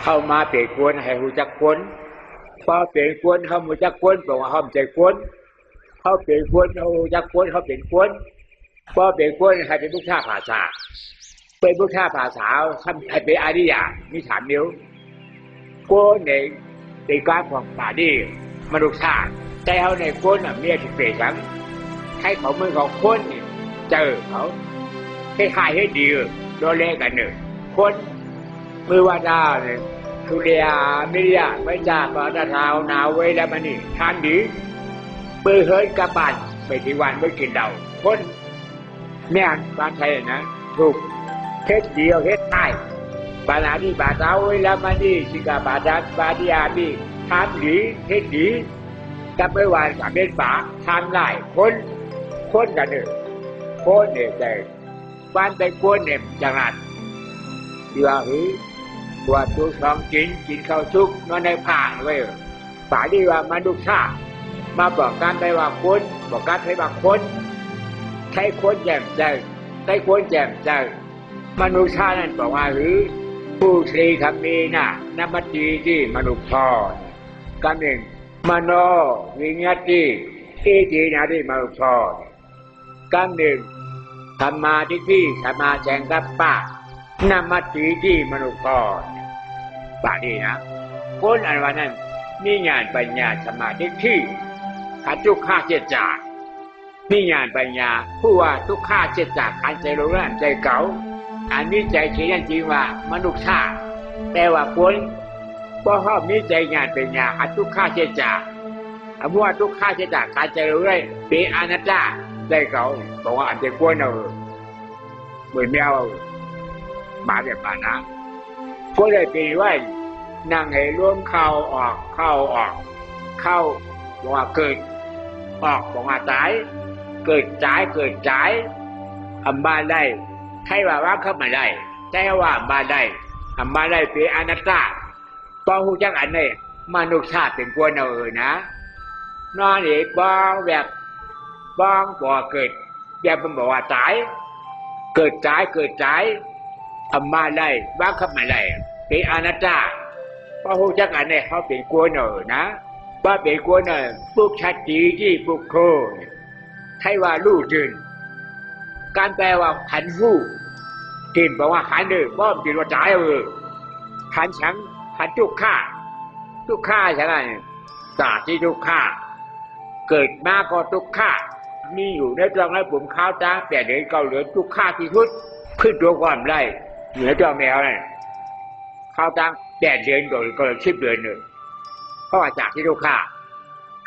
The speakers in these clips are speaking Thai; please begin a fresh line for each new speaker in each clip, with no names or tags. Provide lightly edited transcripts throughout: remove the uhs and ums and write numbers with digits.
เข้ามาเปลี่ยนควรให้หูจักควรพอเปลี่ยนควรเขาหูจักควรบอกว่าเขาใจควรเขาเปลี่ยนควรเขาหูจักควรเขาเปลี่ยนควรพอเปลี่ยนควรให้เป็นผู้ฆ่าภาษาเป็นผู้ฆ่าภาษาทำให้เป็นอริยะมีฐานนิ้วควรในการของป่าดีมนุษย์ชาติแต่เขาในควรเมียที่เปลี่ยนทั้งให้เขามือของควรเจอเขาให้ขายให้ดีโดนเล่กันหนึ่งคนมือว่าดาวเนี่ยทุเรียมิริยะไม่จ่าปะตะเท้าหนาวไว้แล้วมันนี่ทานดีมือเฮิร์ตกระบาดไม่ที่วันไม่กินเดาคนแม่บ้านไทยนะถูกเฮ็ดเดียวเฮ็ดใต้บานาดีบาเท้าไว้แล้วมันนี่สิกาบาดัสบาดิยาดีทานดีเฮ็ดดีกับไม่วันสามเม็ดฝาทานไล่คนกันหนึ่งคนเนี่ยใจบ้านไปคนเนี่ยจังหวัดที่ว่าตัวทุกสองกินข้าวชุกนอนในผ้าเลยป่าดีว่ามาดุชามาบอกการไปว่าคนบอกการให้ว่าคนใช้คนแจ่มใจใช้คนแจ่มใจมนุษย์ชานั่นบอกว่าผู้ศรีคำมีน่ะนับดีที่มนุษย์ทอดกันหนึ่งมโนวิญญาติที่ดีนะที่มนุษย์ทอดกันหนึ่งธรรมาที่ธรรมาแจงกับป้านามัตติที่มนุษย์ก่อนป่าดีนะคนอันวันนั้นมีญาณปัญญาสมาธิที่ขัดทุกข้าเจตจากมีญาณปัญญาผู้ว่าทุกข้าเจตจากอันใจรู้และใจเก่าอันนี้ใจเฉียนจริงว่ามนุษย์ชาแต่ว่าคนเพราะเขามีใจญาณปัญญาอันทุกข้าเจตจากอันว่าทุกข้าเจตจากอันใจรู้ได้เป็นอนัตตาใจเก่าบอกว่าอันใจควรเอาเหมือนแมวมาแบบป่านะก็เลยปีว่านั่งให้ร่วมเข้าออกเข้าบอกว่าเกิดออกบอกว่าตายเกิดจ่ายอันบ้านได้ใครว่าเข้ามาได้แต่ว่าบ้านได้อันบ้านได้เป็นอนัตตาต้องหูจักอันนี้มนุษย์ชาติเป็นกวนเอานะนอนอีกบ้องแบบบ้องบอกเกิดแบบมันบอกว่าตายเกิดจ่ายทำมาได้บ้าขับมาได้เป็นอนัตตาพระหูจักอันนี้เขาเป็นกวนนะว่าเป็นกวนพวกชัดจีที่พวกโคให้ว่าลู่จืนการแปลว่าขันหูกินบอกว่าขันเดือบ้อมกินว่าจ่ายขันฉังขันทุกข้าใช่ไหมศาสตร์ที่ทุกข้าเกิดมาก็ทุกข้ามีอยู่ในตรงนั้นผมข้าวจ้าแต่เดี๋ยวเกาเหลือทุกข้าที่ทุดขึ้นตัวความไรเหนือเจ้าแมวเนี่ยข้าวตัง8 เดือนก็10 เดือนหนึ่งเพราะว่าจากที่ลูกค้า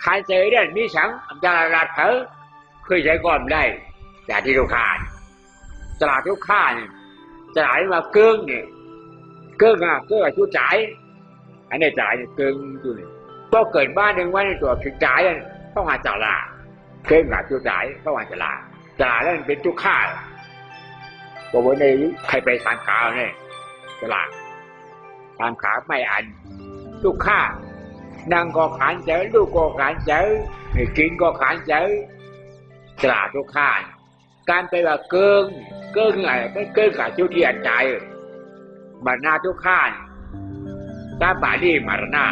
ขายเจอเนี่ยมีสังตลาดเผอเคยใช้ก่อนได้จากที่ลูกค้าตลาดลูกค้าเนี่ยตลาดมาเกิ้งเนี่ยเกิ้งชุดจ่ายอันนี้จ่ายเกิ้งตัวนี้ก็เกิดบ้านหนึ่งวันในตัวชุดจ่ายเนี่ยเพราะว่าตลาดเกิ้งกับชุดจ่ายเพราะว่าตลาดนั่นเป็นทุกข้าบอกว่าในใครไปทานขาเนี่ยตลาดทานขาไม่อันลูกค้านางก็ขานเจอลูกก็ขานเจอกินก็ขานเจอตลาดลูกค้าการไปว่าเกิ้งอะไรก็เกิ้งกับชุดที่อันใจบรรณาทุกข้าถ้าป่าดีมารณา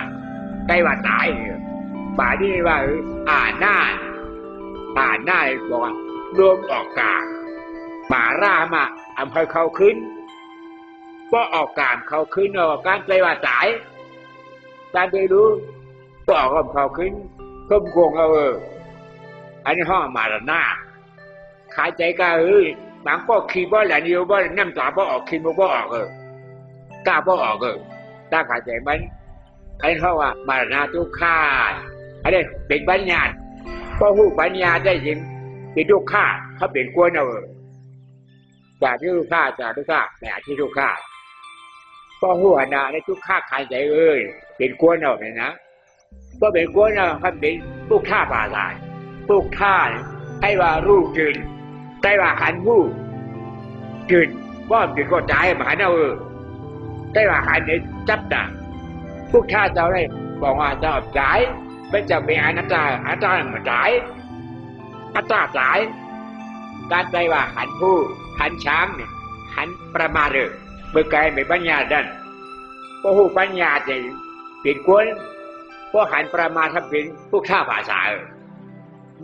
ใกล้ว่าตายป่าดีว่าอ่านหน้าบอกว่ารวมออกกลางป่ารามาอำเภอเขาขึ้นก็ออกการเขาขึ้นการไปว่าตายการไปรู้ก็ออกกับเขาขึ้นต้มโกงอันนี้ห้องมารณาขายใจก็บางก็ขี้บ่แหละนิ้วบ่น้ำตาบ่ออกขี้บ่ออกกล้าบ่ออกถ้าขายใจมันอันนี้ห้องว่ามารณาทุกข้าอันนี้เป็นปัญญาก็หูปัญญาได้ยินเป็นทุกข้าเขาเป็นกวนจากที่ทุกข้าแต่ที่ทุกข้าก็หัวหน้าในทุกข้าขายใจเป็นกวนเนี่ยนะก็เป็นกวนเขาเป็นทุกข้าป่าลายทุกข้าให้ว่ารู้จืนได้ว่าหันหูจืนว่าจืนก็จ่ายมาหันได้ว่าหันเนี่ยจับด่าทุกข้าเจ้าได้บอกว่าเจ้าจ่ายไม่จะเป็นอนัตตาเหมือนจ่ายอัตตาจ่ายการได้ว่าหันหูหันช้างเนี่ยหันประมาทเมื่อไกลไม่ปัญญาดัน พหูปัญญาจะเป็นกวนพอหันประมาททำเป็นผู้ฆ่าภาษา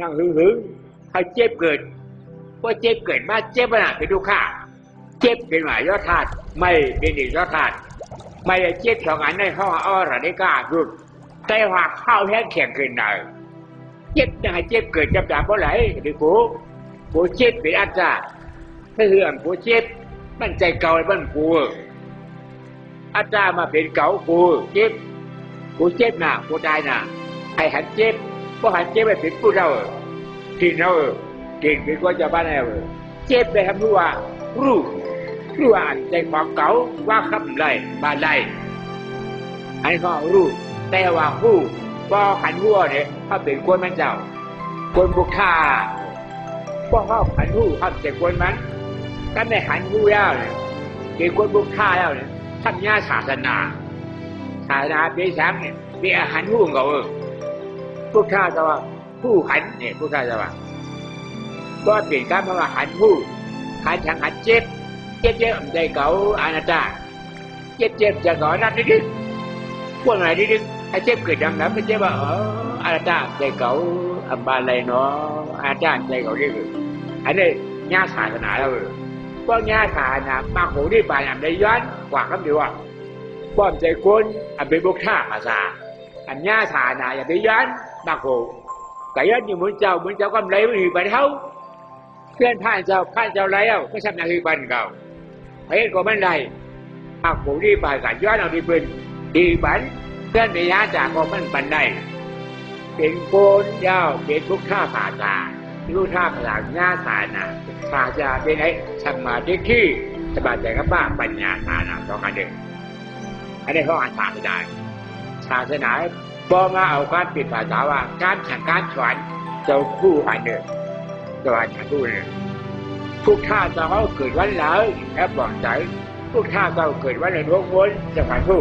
นั่งหึงให้เจ็บเกิดพอเจ็บเกิดมาเจ็บน่ะเป็นลูกฆ่าเจ็บเป็นหมายยอดธาตุไม่เป็นอีกยอดธาตุไม่เจ็บสองอันในห้องอ้อระได้กล้ารุดแต่ว่าข้าวแห้งแข็งเกินหน่อยเจ็บยังไงเจ็บเกิดจับดาบเพราะไหลดิกูเจ็บเป็นอาจารย์ถ้าเรื่องกูเจ็บมันใจเก่าบ้านกูอาจารย์มาเป็นเก่ากูเจ็บน่ะกูตายน่ะให้หันเจ็บเพราะหันเจ็บไปเป็นผู้เราที่เราเก่งเป็นก็จะบ้านเราเจ็บไปทำรู้ว่าอันใจของเก่าว่าคำไรบ้านไรอันก็รู้แต่ว่าผู้พอหันหัวเนี่ยเขาเป็นคนมันเจ้าคนบุกฆ่าพอเขาหันหูเขาเป็นคนมันก็ไม่หันหูแล้วเนี่ยเป็นคนบุกฆ่าแล้วเนี่ยทำญาศาสนาเป็นช้างเนี่ยเป็นอาหารหูเขาบุกฆ่าจะว่าผู้หันเนี่ยบุกฆ่าจะว่าก็เปลี่ยนการมาหันหูหันช่างหันเจ็บใจเก่าอนาจารเจ็บจะก่อนัดนิดพวกไหนนิดไอ้เจ็บเกิดดังนั้นไม่ใช่ว่าอาจารย์ใจเก่าอับบาอะไรเนาะอาจารย์ใจเก่าเรียกอันนี้ญาศาสนาแล้วก็ญาศาสนามาโหที่ป่านอันได้ย้อนกว่าคำเดียวว่าป้อมใจคนอันเป็นบุกท่าภาษาอันญาศาสนาอย่าไปย้อนมาโหแต่ย้อนอยู่เหมือนเจ้าก็เลยไม่ถือไปเท่าเพื่อนผ่านเจ้าแล้วไม่ใช่นาทีบันเก่าเฮ้ยก็ไม่ได้มาโหที่ป่านกันย้อนเอาที่เป็นดีบันเพื่อนไปย้าจากก็มันบันได้เป็นโกนยาวเป็นทุกท่าภาษาทุกท่าภาษาญาศาสนาภาษาเป็นไอ้สมาธิที่สบายใจกับบ้าปัญญาศาสนาสองอันเดียวอันนี้เขาอ่านศาสนาพอมาเอาการปิดภาษาว่าการแข่งการสอนเจ้าผู้อันเดียวเจ้าอันผู้เนี่ยทุกท่าจะเขาเกิดวันแล้วแอบบอกใจทุกท่าจะเกิดวันในดวงวนจะผ่านผู้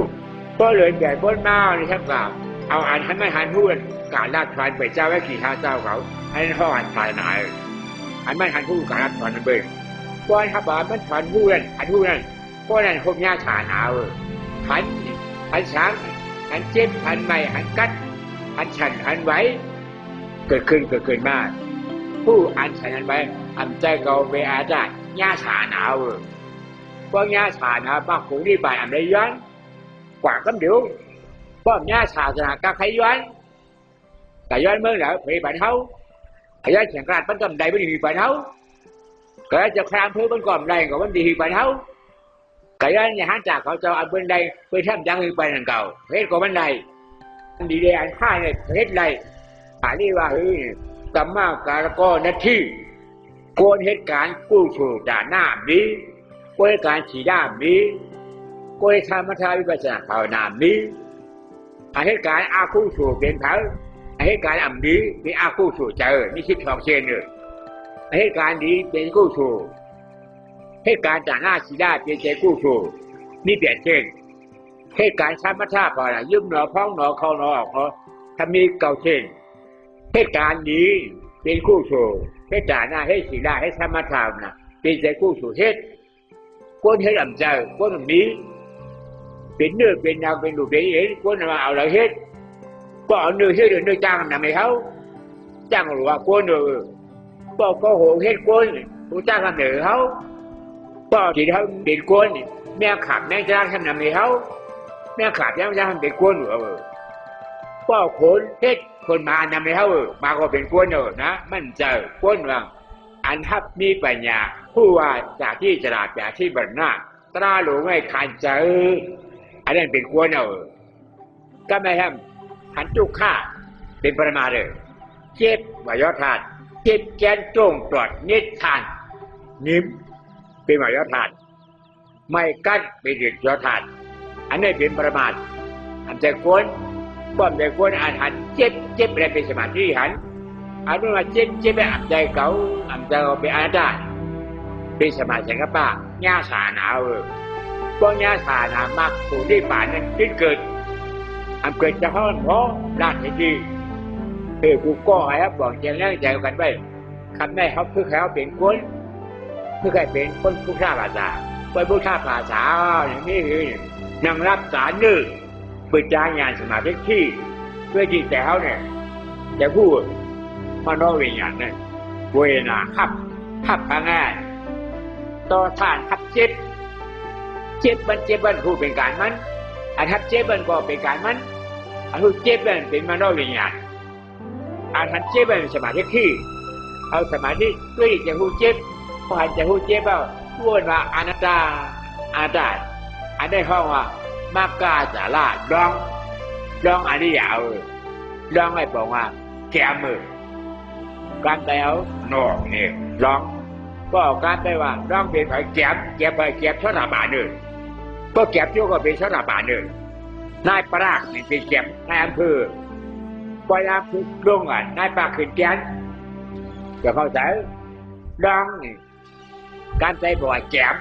ก็เลยใหญ่พ้นมาเลยครับว่าเอาอันให้ไม่หันพูดการลาดทานไปเจ้าไว้ขี่ข้าเจ้าเขาให้เขาอ่านภายในอันไม่หันพูดการลาดทานมันเบิ่งก้อนขับมันหันพูดนั่นก้อนนั้นคงยาฉาหนาวหันช้างหันเจ็บหันใหม่หันกัดหันฉันหันไหวเกิดขึ้นมาผู้อันฉันหันไหวอันใจเก่าไปอาจารย์ยาฉาหนาวก้อนยาฉาหนาวบ้าคงที่ไปอันได้ย้อนกว่าคำเดียวป้อมญาศาสนาการขย้อนแต่ย้อนเมื่อไหร่ไปบ้านเขาย้อนแข่งการปั้นกำไดไม่ดีบ้านเขาก็จะคลามเพื่อปั้นกำไดก็มันดีบ้านเขาก็ย้อนอย่างหันจากเขาจะเอาบันไดไปทำยังอื่นไปนั่นเก่าเพชรก็บันไดดีเลยอันข้าเนี่ยเพชรไรอันนี้ว่ากรรมการก็นาทีโกนเหตุการณ์กู้ชูจ่าหน้ามีโกนการฉีด้ามีโกยธรรมทาวิปัสสนาภาวนามีเหตุการณ์อาคู่สู่เป็นเขาเหตุการณ์อ่ำดีเป็นอาคู่สู่เจอนี่คิดทองเชนเลยเหตุการณ์ดีเป็นคู่สู่เหตุการณ์จากหน้าชีได้เป็นใจคู่สู่นี่เปลี่ยนเช่นเหตุการณ์ธรรมทาภาวนายืมหนอพ้องหนอเข้าหนอออกถ้ามีเก่าเช่นเหตุการณ์ดีเป็นคู่สู่เหตุการณ์หน้าให้ชีได้ให้ธรรมทานะเป็นใจคู่สู่เหตุก้นเหตุอ่ำเจอก้นอ่ำดีเป็นเนื้อเป็นยาวเป็นดูเป็นเอ็นคนมาเอาเลยเฮ็ดก็เอาเนื้อเฮ็ดเนื้อจ้างทำไมเขาจ้างหรือว่าคนเนื้อก็โหเฮ็ดคนผู้จ้างทำเนื้อเขาก็ที่เขาเป็นคนแม่ขาดแม่จ้างทำไมเขาแม่ขาดแม่จ้างทำเป็นคนหรือก็คนเฮ็ดคนมาทำไมเขามาก็เป็นคนนะมันเจอคนว่าอันทับมีปัญญาผู้ว่าจากที่ฉลาดจากที่บัณฑิตตราหลวงให้ขันเจออันนั้นเป็นควรก็ไม่ทำหันจุกฆ่าเป็นปรมาเลยเจ็บวายทานเจ็บแกนตรงปลอดนิทานนิ่มเป็นวายทานไม่กั้นเป็นเดือดยอทานอันนี้เป็นปรมาอันใจควรป้อมใจควรอันหันเจ็บอะไรเป็นสมาธิหันอันนู้นว่าเจ็บไปอันใจเก่าอันใจเป็นอาจารย์เป็นสมาธิกับป้าญาสาหนาวก็ญาสาหนามากผู้ที่ป่านนั้นที่เกิดอันเกิดจะห้อนเพราะราชดีกูก็ให้บอกใจแรงใจกันไว้คำได้เขาคือเขาเป็นคนคือใครเป็นคนผู้ฆ่าภาษาเป็นผู้ฆ่าภาษาอย่างนี้คือ นั่งรับสารนึกเปิดจางานสมาธิที่เพื่อที่แต่เขาเนี่ยจะพูดมโนวิญญาณเนี่ยเวนาขับพังงานต่อทานขับเจ็บมันผู้เป็นการมันอันขับเจ็บมันก็เป็นการมันอันผู้เจ็บมันเป็นมโนวิญญาณอันขับเจ็บมันสมาธิที่เอาสมาธิด้วยจะผู้เจ็บพอหันจะผู้เจ็บเอาพูดว่าอนัตตาอันได้ห้องว่ามากาสาลาลองอันนี้ยาวลองให้บอกว่าแกมือการไปเอาหนอกเนี่ยลองก็เอาการไปว่าลองเป็นไปแก็บชราบานึงก็แก็บโยก็เป็นชราบานึงนายปรากนี่เป็นแก็บนายอำเภอปอยอำเภอลงอ่ะนายปรากขึ้นแกนจะเข้าใจลองนี่การไปบอกว่าแก็บ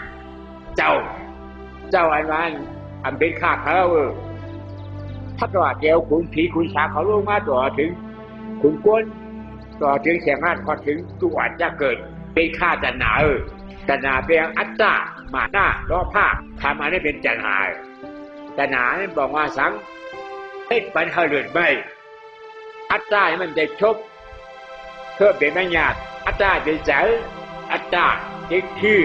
เจ้าอันนั้นอันเป็นข้าเขาถ้าตัวเดียวคุณผีคุณชาเขาลงมาตัวถึงคุณก้นต่อถึงเสียงานพอถึงทุกวันจะเกิดเป็นข้าจันนาจันนาเป็นอัตตามาหน้ารอภาคทำอันนี้เป็นจันหายจันนาเนี่ยบอกว่าสังให้ปัญหาเลือดไม่อัตตาเนี่ยมันจะชบเพื่อเป็นไม่หยาดอัตตาเป็นเสืออัตตาเด็กชื่อ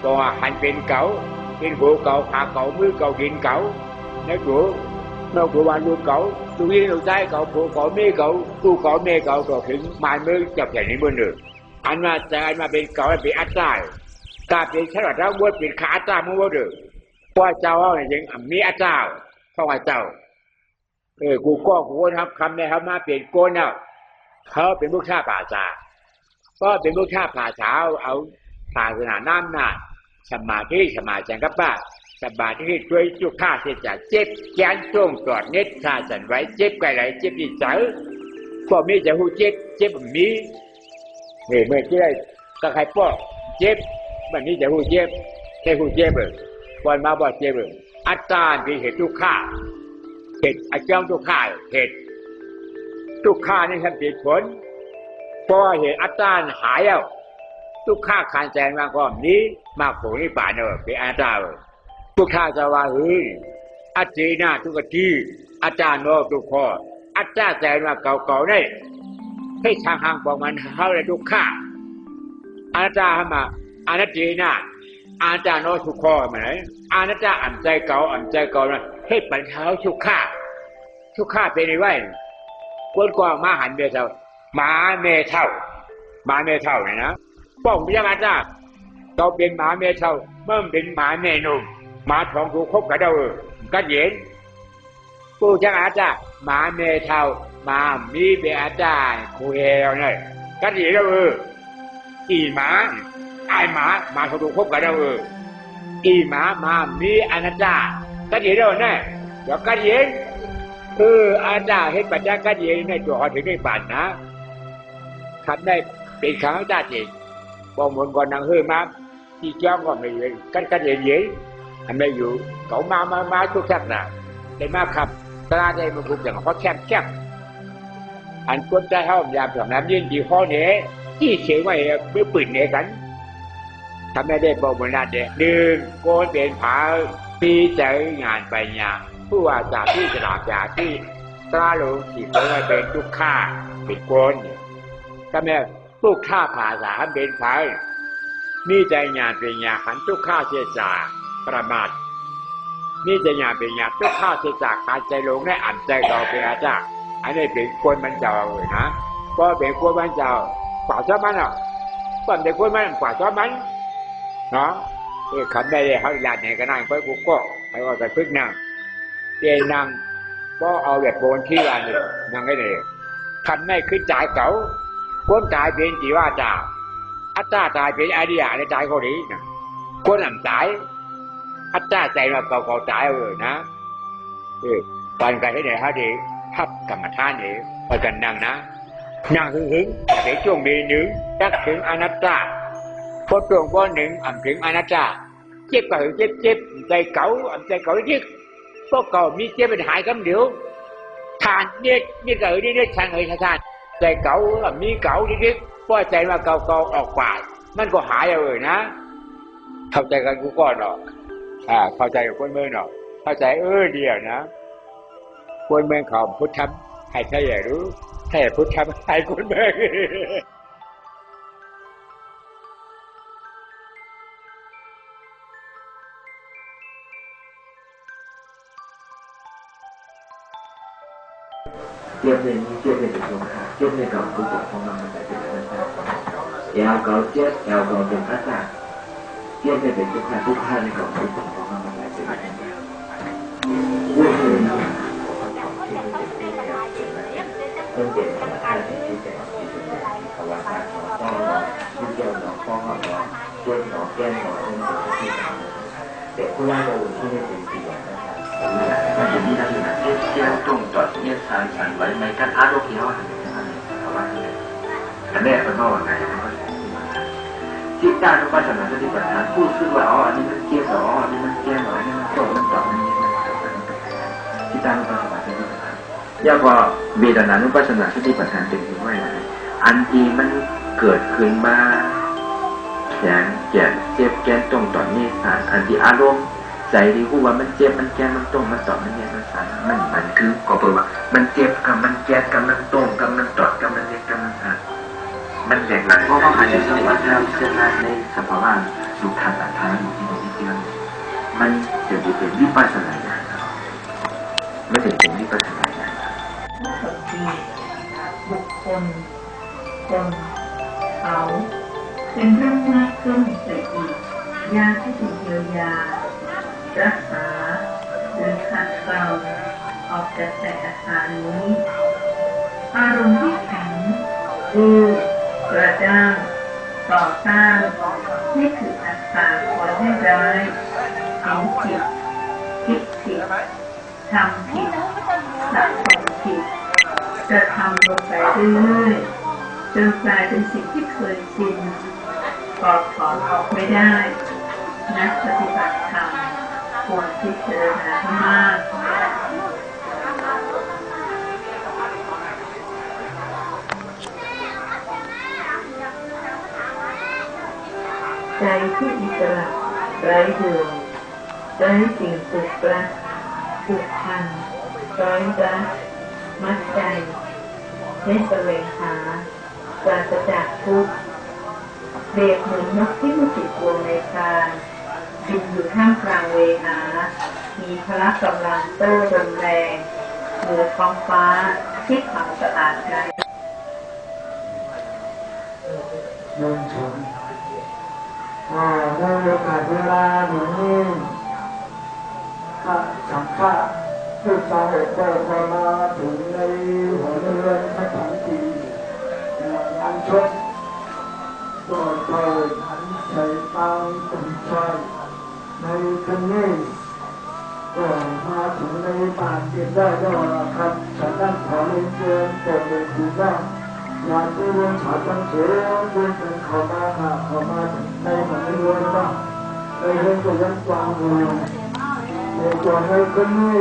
ตัวหันเป็นเก่าเป็นหัวเก่าขาเก่ามือเก่าดินเก่าในหัวนอกหัววันลูกเก่าตัวนี้ลูกชายเก่าผัวเก่าเมียเก่าตู้เก่าเมียเก่าต่อถึงมาเมื่อจับแผ่นนี้บนหนึ่งอันมาจะอันมาเป็นเก่าเป็นอัตตากาเป็นฉลาดแล้ววัวเป็นขาอัตตามั่วเด้อว่าเจ้าเนี่ยยังมีอัตตาเข้ามาเจ้ากูทำคำในเขามาเปลี่ยนโกนเอาเขาเป็นลูกชาป่าชาก็เป็นลูกชาป่าชาเอาศาสนาน้ำหน้าสมาธิสมาจังกับบ้าสมาธิช่วยจุกข้าเสียจากเจ็บแขนช่วงตรวจเน็ตข้าสันไว้เจ็บไกลไหลเจ็บอีเสือพอมีจะหูเจ็บมีเมื่อที่ได้ก็ใครป้อเจ็บวันนี้จะหูเจ็บแค่หูเจ็บวันมาบ่เจ็บอัตตาเป็นเหตุทุกข้าเหตุอาจารย์ทุกข้าเหตุทุกข้านี่ทำเป็นผลเพราะเหตุอัตตาหายแล้วทุกข้าคานแสงมาก่อนนี้มาโผล่นี่ป่าเนอะเป็นอัตตาทุกข้าจะว่าเฮ้ยอัจฉริยะทุกที่อาจารย์โนทุกข้ออาจารย์แสงมาเก่าๆนี่ให้ทางห่างบอกมันเข้าเลยทุกข้าอาจารย์มาอนัตถินะอาจารย์โนทุกข้อมาไหนอาณาจารย์อันใจเก่านะให้ปัญหาทุกข้าเป็นไงวะคนกว่ามาหันเดียวเท่าหมาเมเท่าเนี่ยนะป้องพิจารณาเราเป็นหมาเมเท่าเมื่อเป็นหมาเมนุ่มหมาทองถูกคบกับเราก็เห็นผู้จังอาจารย์หมาเมเท่ามามีเบียอาจารย์คุยเราเนี่ยก็เห็นเราอีหมาไอหมาทองถูกคบกับเราอีหมามามีอนัตตาก็เห็นเราเนี่ยเดี๋ยวก็เห็นอาจารย์ให้ปัญญาก็เห็นในตัวเขาถึงได้บันนะทำได้เป็นครั้งอาจารย์เองบอกเหมือนก่อนนางมาที่จ้องก็ไม่เลยกันเย็นทำได้อยู่เขามาทุกทักนะได้มาขับตลาดได้มาบุกอย่างเขาแคบอันคนใจเขายามสำนักยินดีข้อเนี้ยที่เชื่อว่าเมื่อปืนเนี้ยกันทำได้บอกเหมือนนั่นเด็กหนึ่งโกนเป็นผาปีใจงานไปงานผู้ว่าจากที่ฉลาดจากที่ตราลงที่เป็นทุกข้าเป็นโกนก็แม่ทุกข้าภาษาเป็นผามีใจงานเป็นงานขันทุกข้าเสียจากประมาทมีใจงานเป็นงานทุกข้าเสียจากการใจลงได้อ่านใจเราเป็นอาจารย์อันนี้เป็นคนมันเจ้าเลยนะก็เป็นคนมันเจ้าป่าชอบมันอ่ะก็เป็นคนมันป่าชอบมันเนาะคำได้เขาหลานเนี่ยก็นั่งเพื่อกูก็ไปว่าไปพึ่งนั่งเจนั่งก็เอาแบบโบนที่ร้านเลยนั่งให้เลยคันไม่ขึ้นจ่ายเก่าคนตายเป็นจีว่าจ่าอัตตาตายเป็นไอเดียในใจเขาดีนะคนหลังตายอัตตาใจเราเก่าตายเลยนะตอนกันที่ไหนฮะดีทับกรรมฐานนี่ไปกันนั่งนะนั่งหึงในช่วงเดือนหนึ่งจักถึงอนัตตาพอตรงก้อนหนึ่งอ่ำถึงอนัตตาเจ็บก็เจ็บใจเก่าใจเก่าเล็กพวกเก่ามีเจ็บเป็นหายคำเดียวทานเนี่ยเกิดนี่ทานทานใจเก่ามีเก่าเล็กเพราะใจมาเก่าออกไปมันก็หายเลยนะเข้าใจกันกูก่อนหรอเข้าใจกับคนเมื่อหรอถ้ เข้าใจเดียวนะคนเมืองเขาพุทธธรรมให้ใช่อย่ารู้ใช่พุทธธรรมให้คนเมือง
接着你接着就说接着搞不讲ของเรามันจะเป็นอะไรแล้วก็เจ็บแล้วก็เป็นพระจันทร์เจ็บเป็นทุกข์ทุกข์ในของทุกข์ของเรามันจะเป็นอะไรผู้อื่นคนเจ็บของท่านที่จะที่สุดภาวนาของพ่อที่เจ้าหนอพ่อของเราช่วยหนอแก้หนอเรื่องที่ทำแต่ผู้ว่าเราที่ไม่เป็นเสียนะครับมันจะมีอะไรนะเที่ยวตรงจอดเนี่ยสายสั่นไว้ในการอาร์ตเขียวอะไรอย่างเงี้ยเขาว่าอันนี้เป็นข้อว่าไงจิตตานุปัสสนาสติปัฏฐานพูดขึ้นว่าอ๋ออันนี้มันเกี่ยวกับอ๋ออันนี้มันแก้หน่อยอันนี้มันโตมันต่อมันนี้มันจิตตานุปัสสนาสติปัฏฐานย่อพอเวทนานุปัสสนาสติปัฏฐานเป็นถึงว่าอะไรอันที่มันเกิดขึ้นมาแขนแก่เจ็บแกนตรงต่อนี้สารอันที่อารมณ์ใจที่พูดว่ามันเจ็บมันแกนมันตรงมันต่อมันเนี่ยมันสารมันคือก็แปลว่ามันเจ็บกับมันแกนกับมันตรงกับมันต่อกับมันเนี่ยกับมันสารมันแหลกหลายเพราะว่าอาจจะสามารถทำเช่นนั้นในสภาวะสุขขันธ์ฐานอยู่ที่ตรงนี้มันจะเป็นวิปัสสนาญาณไม่ถึงเป็นวิปัสสนาญาณ
สัมผัสบุคคลคนเขาเป็นเรื่องมากขึ้นไปอีกยาที่ถูกเยียวยารักษาหรือขัดเกลาออกจากแต่อาการนี้อารมณ์ที่แข็งรื้อกระด้างต่อต้านนี่คืออัตตาคนให้ร้ายเห็นผิดคิดผิดทำผิดสะสมผิดจะทำลงไปเรื่อยๆจนกลายเป็นสิ่งที่เคยชินปลดถอนออกไม่ได้นักปฏิบัติธรรมควรพิจารณาให้มากใจที่อิสระไร้เดิมไร้สิ่งผูกรัดผูกพันร้อยรัดมัดใจไม่แสวงหาปราศจากทุกข์เปรียบเหมือนนกที่ไม่ติดวงในคานบินอยู่ท่ามกลางเวหามีพละกำลังโต้ลมแรงเหนือท้องฟ้าที่ขาวสะอาดไร้
ในโอกาสเวลาอย่างนี้ข้าสังฆะผู้สาวเปิดมาถึงในหัวเรือนสถานที่งานชดโดยเปิดหันใส่ตังตุ่มใจในคืนนี้ก็มาถึงในบ้านเก็บได้ก็ครับฉันนั่งขอเรียนเชิญเปิดเผยดูบ้างงานที่เรื่องฉาตั้งเสียงเรื่องเป็นเข้ามาเข้ามาในหัวเรือนบ้างในเรื่องก็ยังฟังอยู่ในตัวในคืนนี้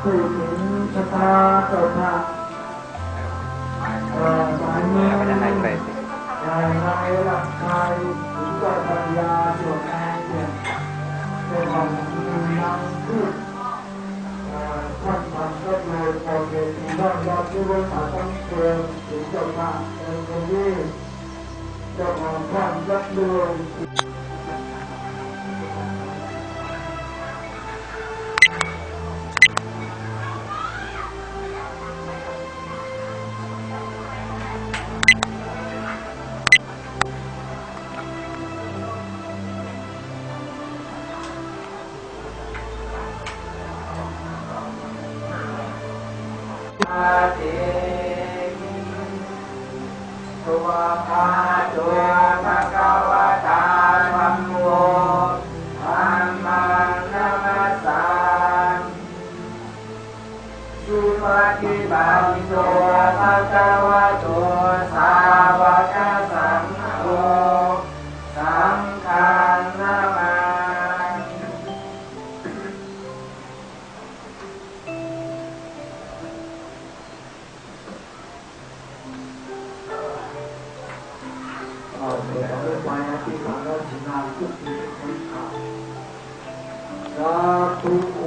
คือถึงชะตาเกิดมาสายนี้ในหลักกายถึงจะปัญญาส่วนแรงเนี่ยในความยังคือท่านมันก็เลยพอเกิดที่ว่าเราที่ว่าขาตั้งเตือนถึงจะมาในคนนี้จะมาความรักเดือนตัวพาตัวภะคะวะตาธัมโมธัมมังนัมมัสสามิสุปฏิปันโนภะคะวะโตสาวกสังโฆสังฆังนามาสาธุโอ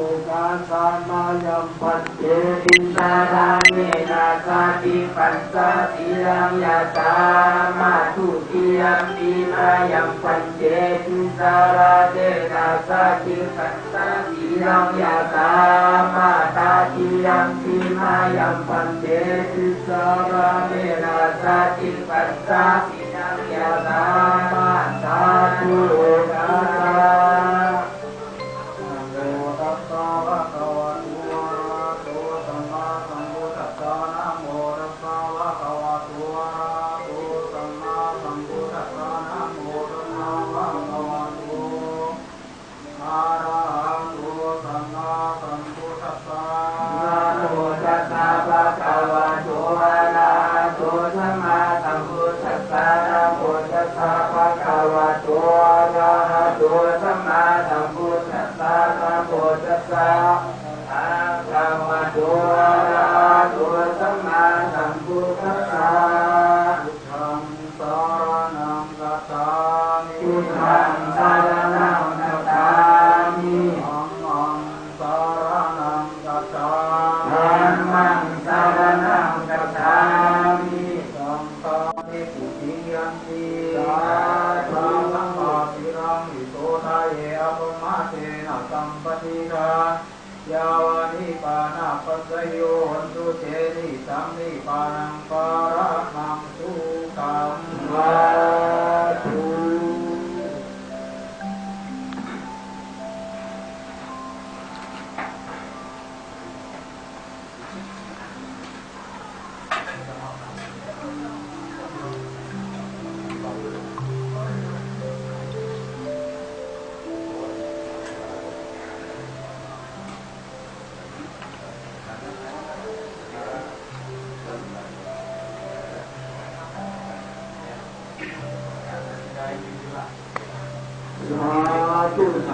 ยัมปัจเจติสาราเนนาสาติปัญจศีลังยาตามาทุติยัมปีมายัมปัจเจติสาราเนนาสาติปัญจศีลังยาตามาตาติยัมปีมายัมปัจเจติสาราเนนาสาติปัญจศีลังยาตามาตาตุโลก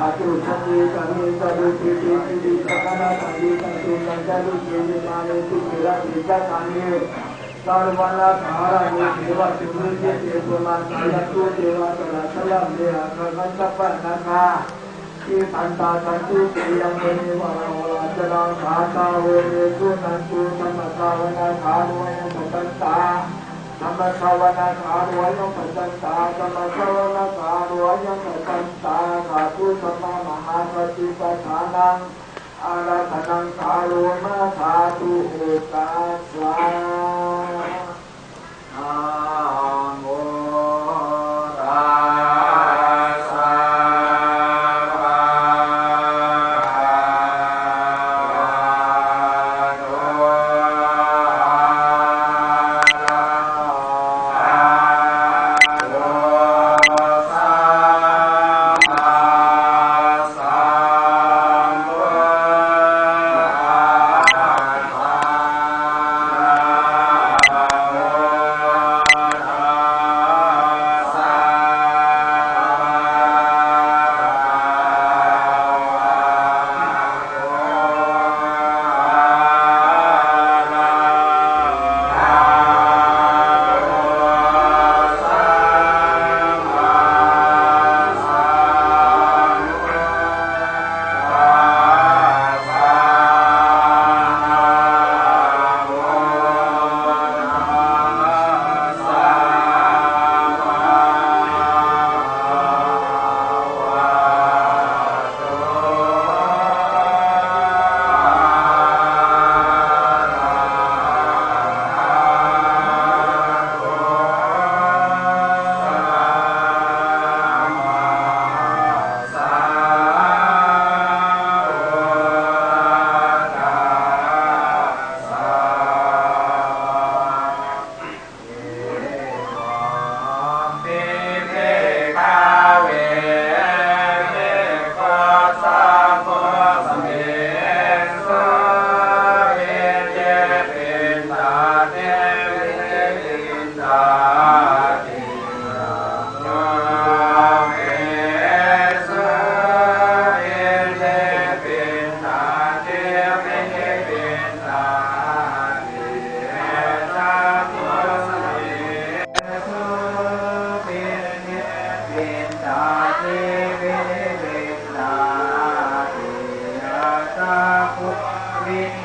าตุชันติสัมมิตาลุติติติสักการะสัมมิตังตุลังจารุเจนิมานิตุเกละติจัตานิสารวัณสารานิเทวะจุลเจเตปุมาสายตุเทวะตระสลัมเดอะขะสัพพะนาคาอิปันตาสันตุเตยังเมวะโอลาจรังสาตาโหเรตุนันตุสัมมาสาวนาคาโรยะปันตาสัมมาสาวนาคาโรยะปันตาสัมมาสาวนาคาโรยะปันตาสาธุสัมมามหาปฏิปทานังอาราธนังสาโรมาสาธุอุตตาสาโมตัสสะ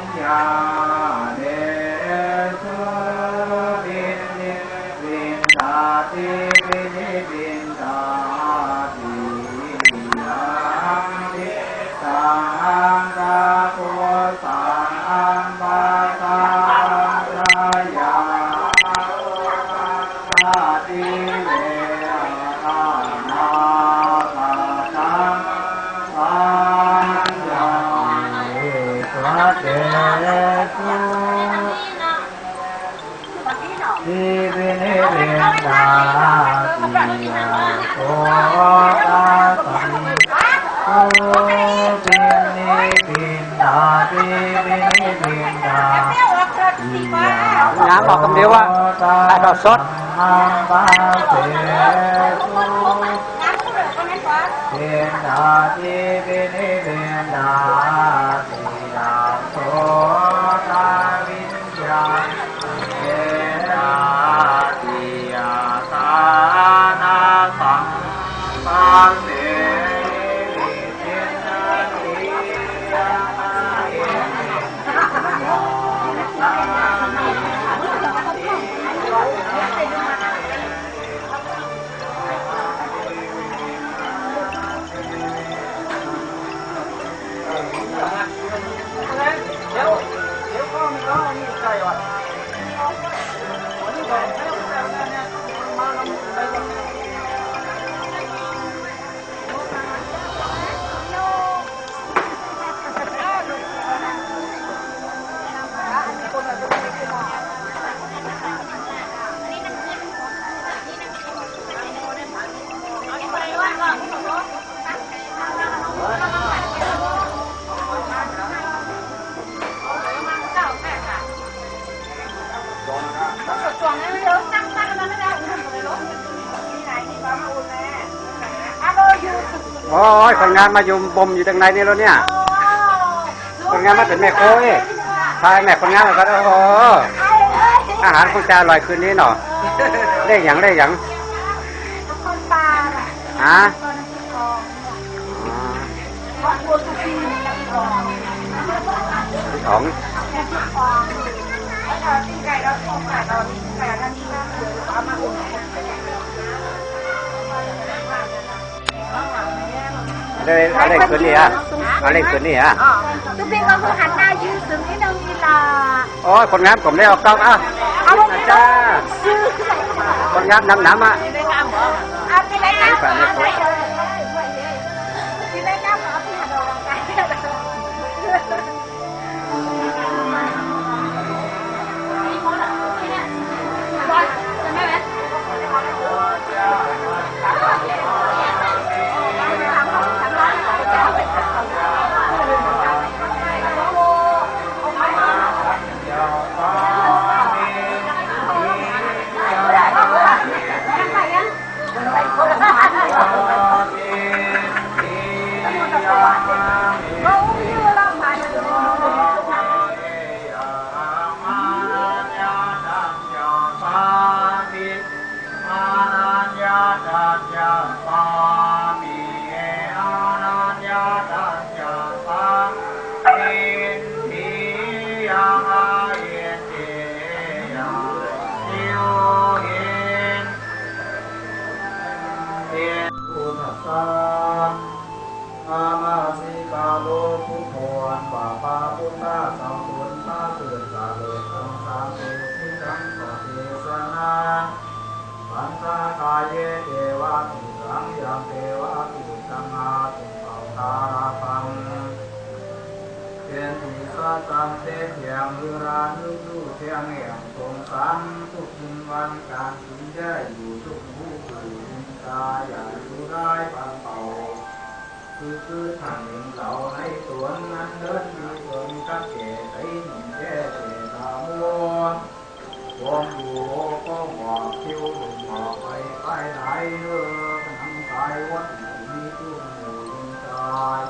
ญญาเดสุบินนิบินทาติบินิบินทาติยังทิสังกาโพสังปะตาระยาติเวอานาคาตังปัญญาสวัสดีสุทีวินิวินดาติยาโสตาสัมโอปินิปินดาติวินิปินดาติยาน้ำบอกคำเดียวว่าถ้าเราสดปาเสสุเพียนดาติวินิปินดาติยาโสตาวิญญาเยนาติยาสานาสังปาเสโอ้ยคนงานมาอยู่บ่มอยู่ตรงไหนนี่แล้วเนี่ยคนงานมาเป็นแม่โค้ยพายแม่คนงานมาก็โอ้โหอาหารคงจะอร่อยคืนนี้หน่อเล่อย่างคนปลาฮะของอะไรคืนนี้อ่ะอะไรคืนนี้อ่ะ
ทุกปีก็คือหันหน้ายืนถึงที่ตรงนี้ล่ะ
โอ้ยคนงานผมได้ออกกล้อง
เอา
จ้าคนงานน้ำอ่ะ
เอาไปเลยนะไปเลยที่ได้น้ำเอาที่หันออกกันอามาสิกาโลพุทโธอันว่าปาพุทธะสัมพุทธะเกิดกาโลสังสารเตสิกังปะเทสนาปัญจกายเยเทวะตุสังยังเทวะตุสังอาตุเป่าตาราปังเป็นที่สัจจังเทียงฤรานุดูเทียงแห่งทรงสามทุกยินวันการสินแย่อยู่ทุกหูผู้ยินตาอย่าอยู่ได้ปังเป่าคือทางหนึ่งเราในสวนนั้นเดินมีคนกับเกศไอ้หนุ่มแก่เกศตามัววงอยู่ก็หอบคิ้วหนุ่มหอบไปไหนทั้งกายวัดมีตุ้มหมู่ยิงตาย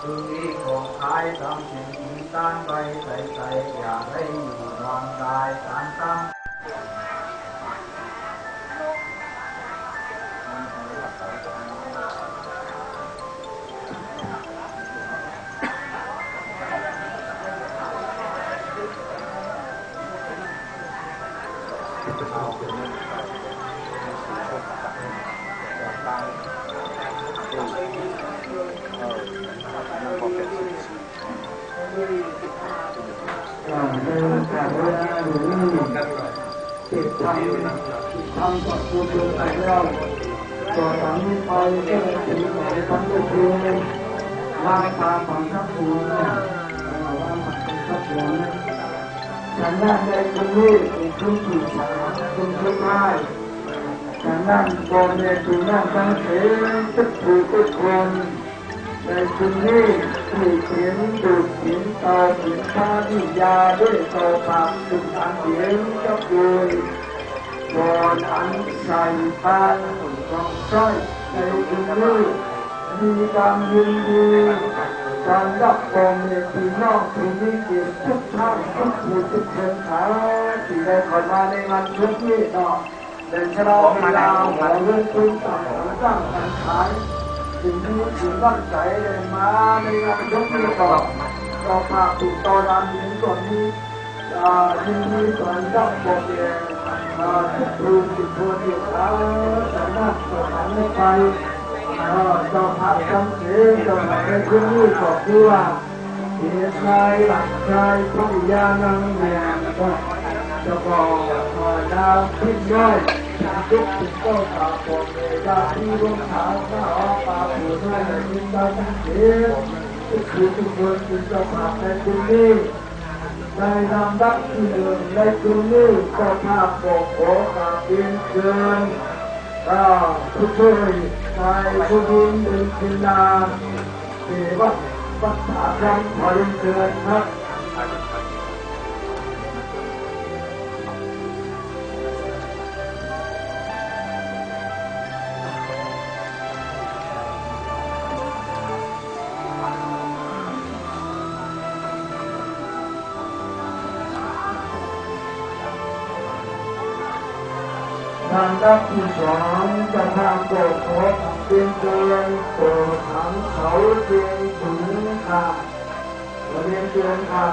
จึงมีของขายทำสิ่งกินต้านไปใส่อย่าได้อยู่นอนกายการตั้ง
การเวลาอยู่นี่ติดทำกับตัวไปแล้วต่อจากนี้ไปก็จะถึงไหนทำก็คือวางตาฝังทับหัววางฝังทับหัวฉันนั่งในตรงนี้เป็นชุดที่สามเป็นชุดไม้ฉันนั่งบนในจุดนั่งตั้งเสียงทุกคนในจุดนี้ที่เขียนดูดเขียนต่อเขียนชาดิยาด้วยต่อปากจุดอันเขียนก็คือบนอันใส่ปานของช้อยในจุดนี้มีการยินดีการรับรองในพี่น้องที่มีเกียรติทุกท่านทุกผู้ทุกคนขาที่ได้เข้ามาในงานทุกนี้เนาะเป็นชะลอเวลาหัวเรื่องคุณต่างๆสร้างการขายสิ่งที่ถึงตั้งใจเลยมาในงานทุกนี้ก็พาถูกตอนนั้นถึงส่วนนี้ยินดีส่วนรับบอกเองทุกผู้ทุกคนที่ขาสามารถสถานไปเจ้าพักจำเสียเจ้าในพื้นที่ก็คือว่าเสียใจหลักใจทุกอย่างนั่งแหนก็จะบอกดาวพิษน้อยทุกสิ่งก็ตาบอดเลยดาวที่ร่วงเท้าหน้าออกปากหัวให้ในดินดาวทั้งเสียทุกคือทุกคนที่เจ้าพักในพื้นที่ในนามดักที่หนึ่งในพื้นที่เจ้าภาพบอกขอขาดเพียงเกินผู้ช่วยนายผู้ดินดินกินนาเทวะปัตตาคำขอเรียนเชิญครับทางด้านที่สองจะทำโบสถ์ของเป็นเกินโบสถ์ทั้งเขาเพียงถึงค่ะเรียนเชิญค่ะ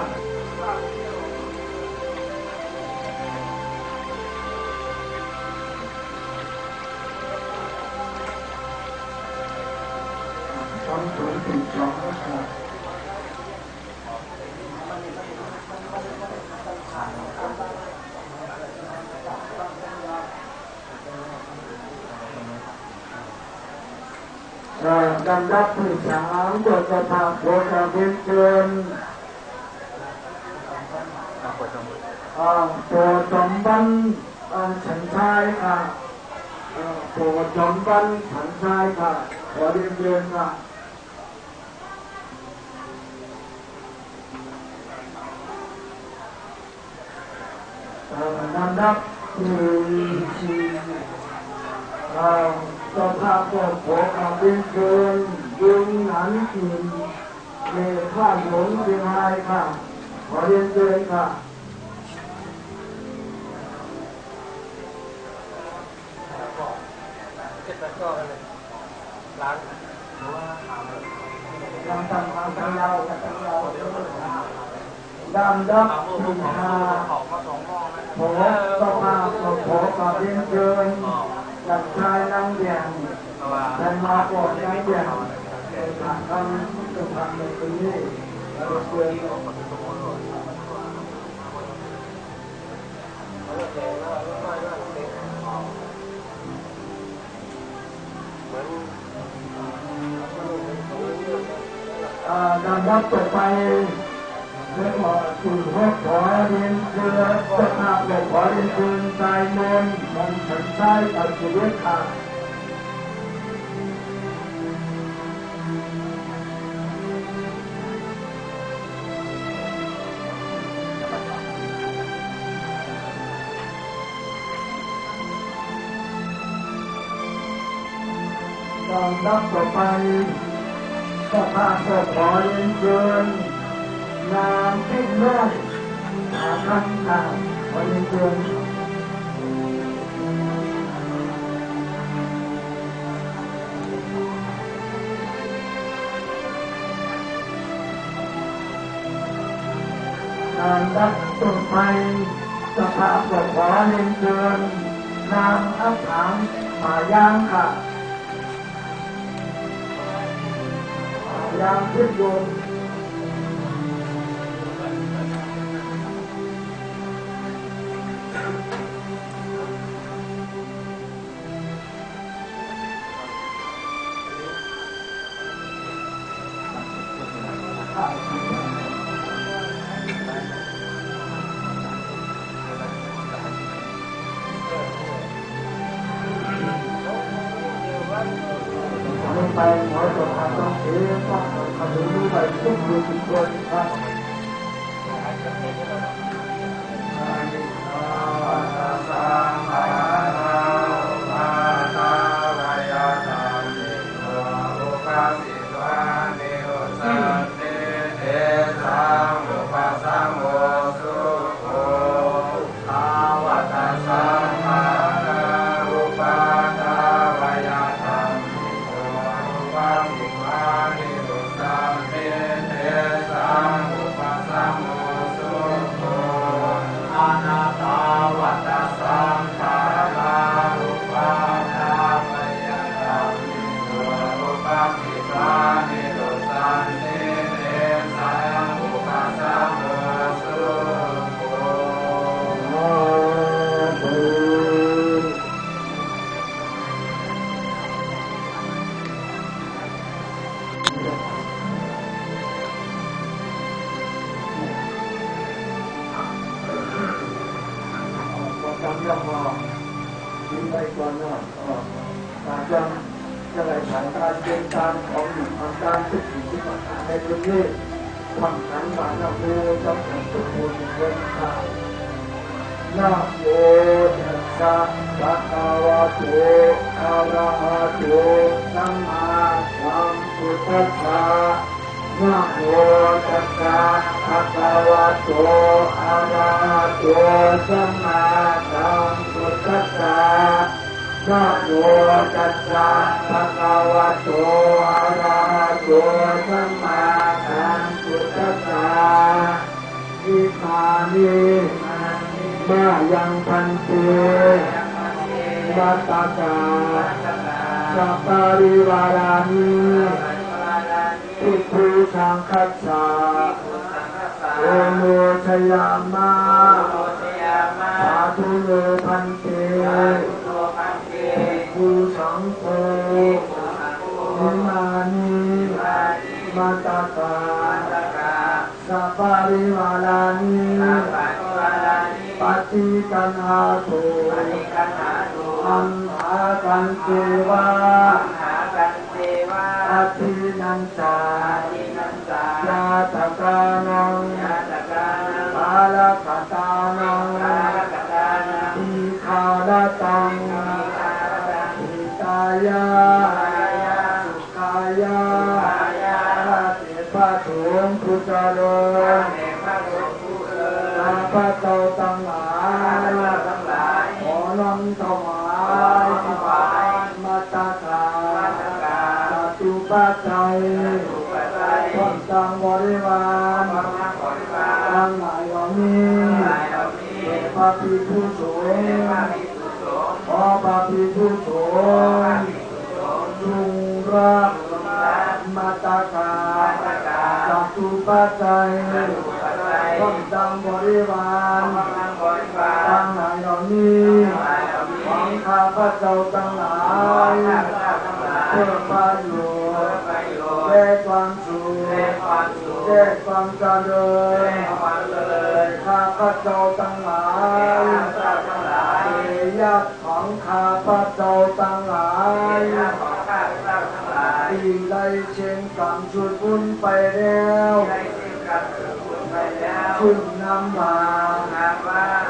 ต้องถึงที่สองค่ะการรับผู้สามก็จะพาโบสถ์เป็นเชิญโปรดจอมบันฉันชายค่ะโปรดจอมบันฉันชายค่ะขอเรียนเชิญค่ะการรับผู้สี่เจ้าภาพก็ขอความเป็นเชิญยุงหนันกินในข้าหลวงเชียงรายค่ะขอเรียนเชิญค่ะยังทำความตั้งเราดำดับคุณหาขอเจ้าภาพก็ขอความเป็นเชิญจัดชายนางแบบแต่มาก่อนนางแบบผ่านคำจะทำในตรงนี้เราเชิญการรับต่อไปเรื่องสู่พ่อขอเรียนเชิญจะทำแบบขอเรียนเชิญใจนนท์มันฉันใช้ตัดชีวิตค่ะการรับต่อไปจะพาขอเรียนเชิญนางพิมพ์น้อยท่านค่ะขอเรียนเชิญการรับต่อไป สภาพก็ขอเน้นเกินนางอับถังมาย่างค่ะย่างขึ้นโยมไปหมอจบการต้องเสียต้องคำนึงไปทุกดูทุกคนครับการของหนุ่มทางการทุกสิ่งทุกประการในประเทศทำสังสรรค์โมจำเป็นทุกคนเดินทางนะโมตัสสะภะคะวะโตอะระหะโตสัมมาสัมพุทธัสสะนะโมตัสสะภะคะวะโตอะระหะโตสัมมาสัมพุทธัสสะนะโมตัสสะภะคะวะโตอะระหะโตสัมมาสัมพุทธัสสะอิมานิมายังพันเตวัตตกาสัพปะริวารานิภิกขุสังฆัสสะโอโมชยามะสาธุโยพันเตภูสังโฆนิมานิมัตตกาสัพปะริวารานิปฏิกันหาตุอัมหากันเทวะอธินันจายาตกานังปาลกตานังอิคาลตังอิตายาสุขายาเตปะถุงพุทธโลพระเจ้าทั้งหลายขอน้อมถวายมาตากาจตุปัจจัยความสังบริวารทั้งหลายเหล่านี้พระภิกษุสงฆ์ขอพระภิกษุสงฆ์จงรับมาตากาจตุปัจจัยความสังบริวารทั้งหลายเหล่านี้ของข้าพระเจ้าทั้งหลายเพื่อประโยชน์แก่ความสุขแก่ความเจริญข้าพระเจ้าทั้งหลายญาติของข้าพระเจ้าทั้งหลายที่ได้เช่นกรรมชุดบุญไปแล้วขึ้นนำมา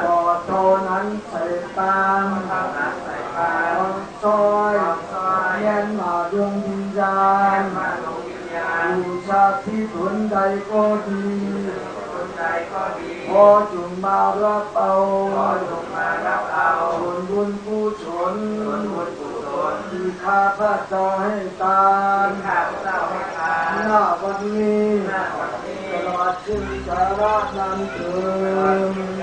ก็เท่านั้นใส่ตามซอยแย่นมาดวงวิญญาณบูชาที่ผลใดก็ดีขอจงมารับเอาส่วนบุญกุศลที่ข้าพระเจ้าให้ทานณวันนี้ตลอดสิ้นกาลนานเถิด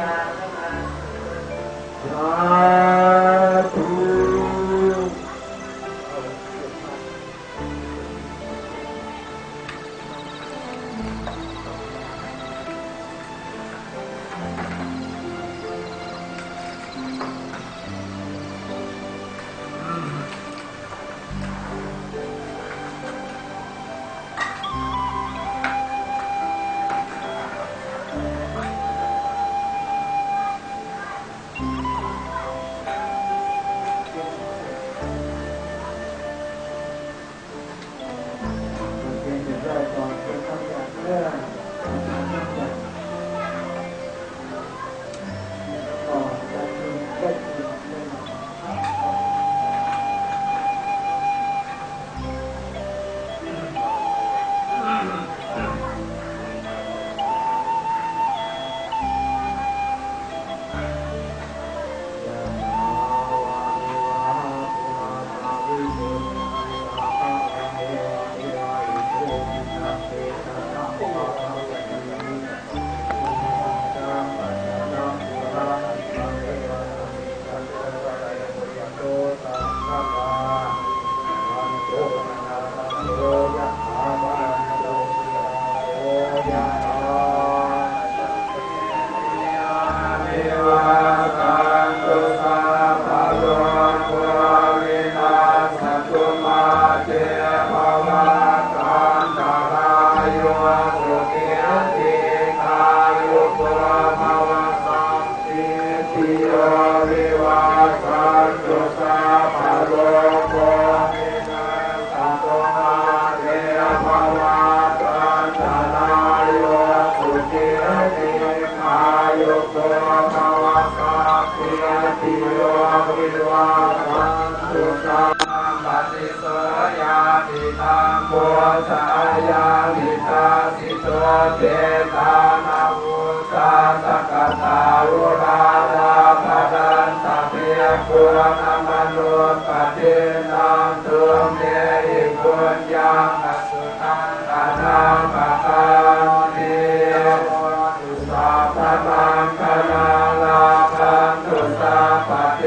โยโกภวะสัพพิติโยวิวัฏันตุสัพปฏิโสยาติธัมโมสายามิตาสิโตเตตานาวุสาสกตาวุราลาภดันตเพียกุณมนุปฏินังตุเมหิปุญญังอสุตังอนังปะตังนิตุสัพพมังคลาลาภันตุสัพพเท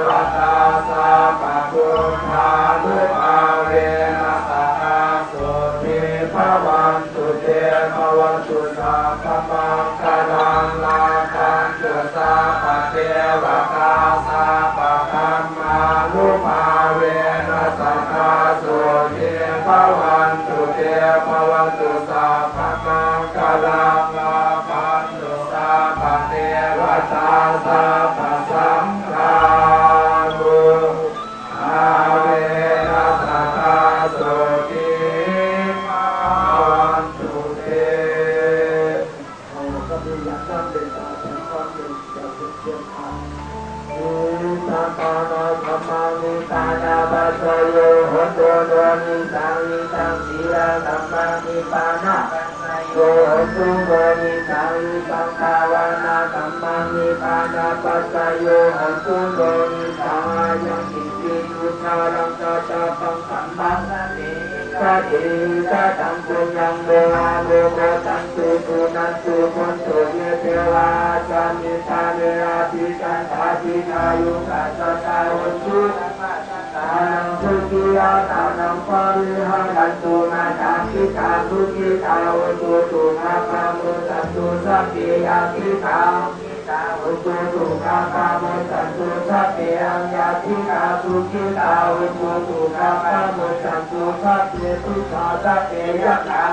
วตาสัพพพุทธานุภาเวนัสสะสุติภวันตุเตภวันตุสัพพมังคลาลาภันตุสัพพเทวตาสัพพธัมมานุภาเวนัสสะสุติภวันตุเตภวันตุสัพพมังคลาลาภันตุสัพพเทวตาสัพพสังฆานุภาเวนัสสะสุติภวันตุเต
ก็มีอย่างนั้นเป็นการแสดงความเป็นจะเป็นเชียงคานนิตาปานาธรรมานิตานาปัสสโยโหตุโนนิสังนิสังสีลธรรมานิปานะโยโหตุโนนิสังนิสังภาวนาธรรมานิปานะปัสสโยโหตุโนนิสังอายังกิติยุทธารังสัจจปังสัมปังสัตติสัตตังปุญญังโมอาโลโกตังตุตุนันตุพุนตุเยเทวาจามิตาเนอาภิจันทาภิทายุกัสสะวุตุตานังสุขิยาตานังปาริหารันตุนาตาภิตาสุขิตาวุตุตุนาคามุสันตุสัพเพยาภิตาวุตุตุนาคามุสันตุสัพเพยังยาภิตาสุขิตาวุตุตุนาคามุสันตุสัพเพสุขาสัพเพยะตา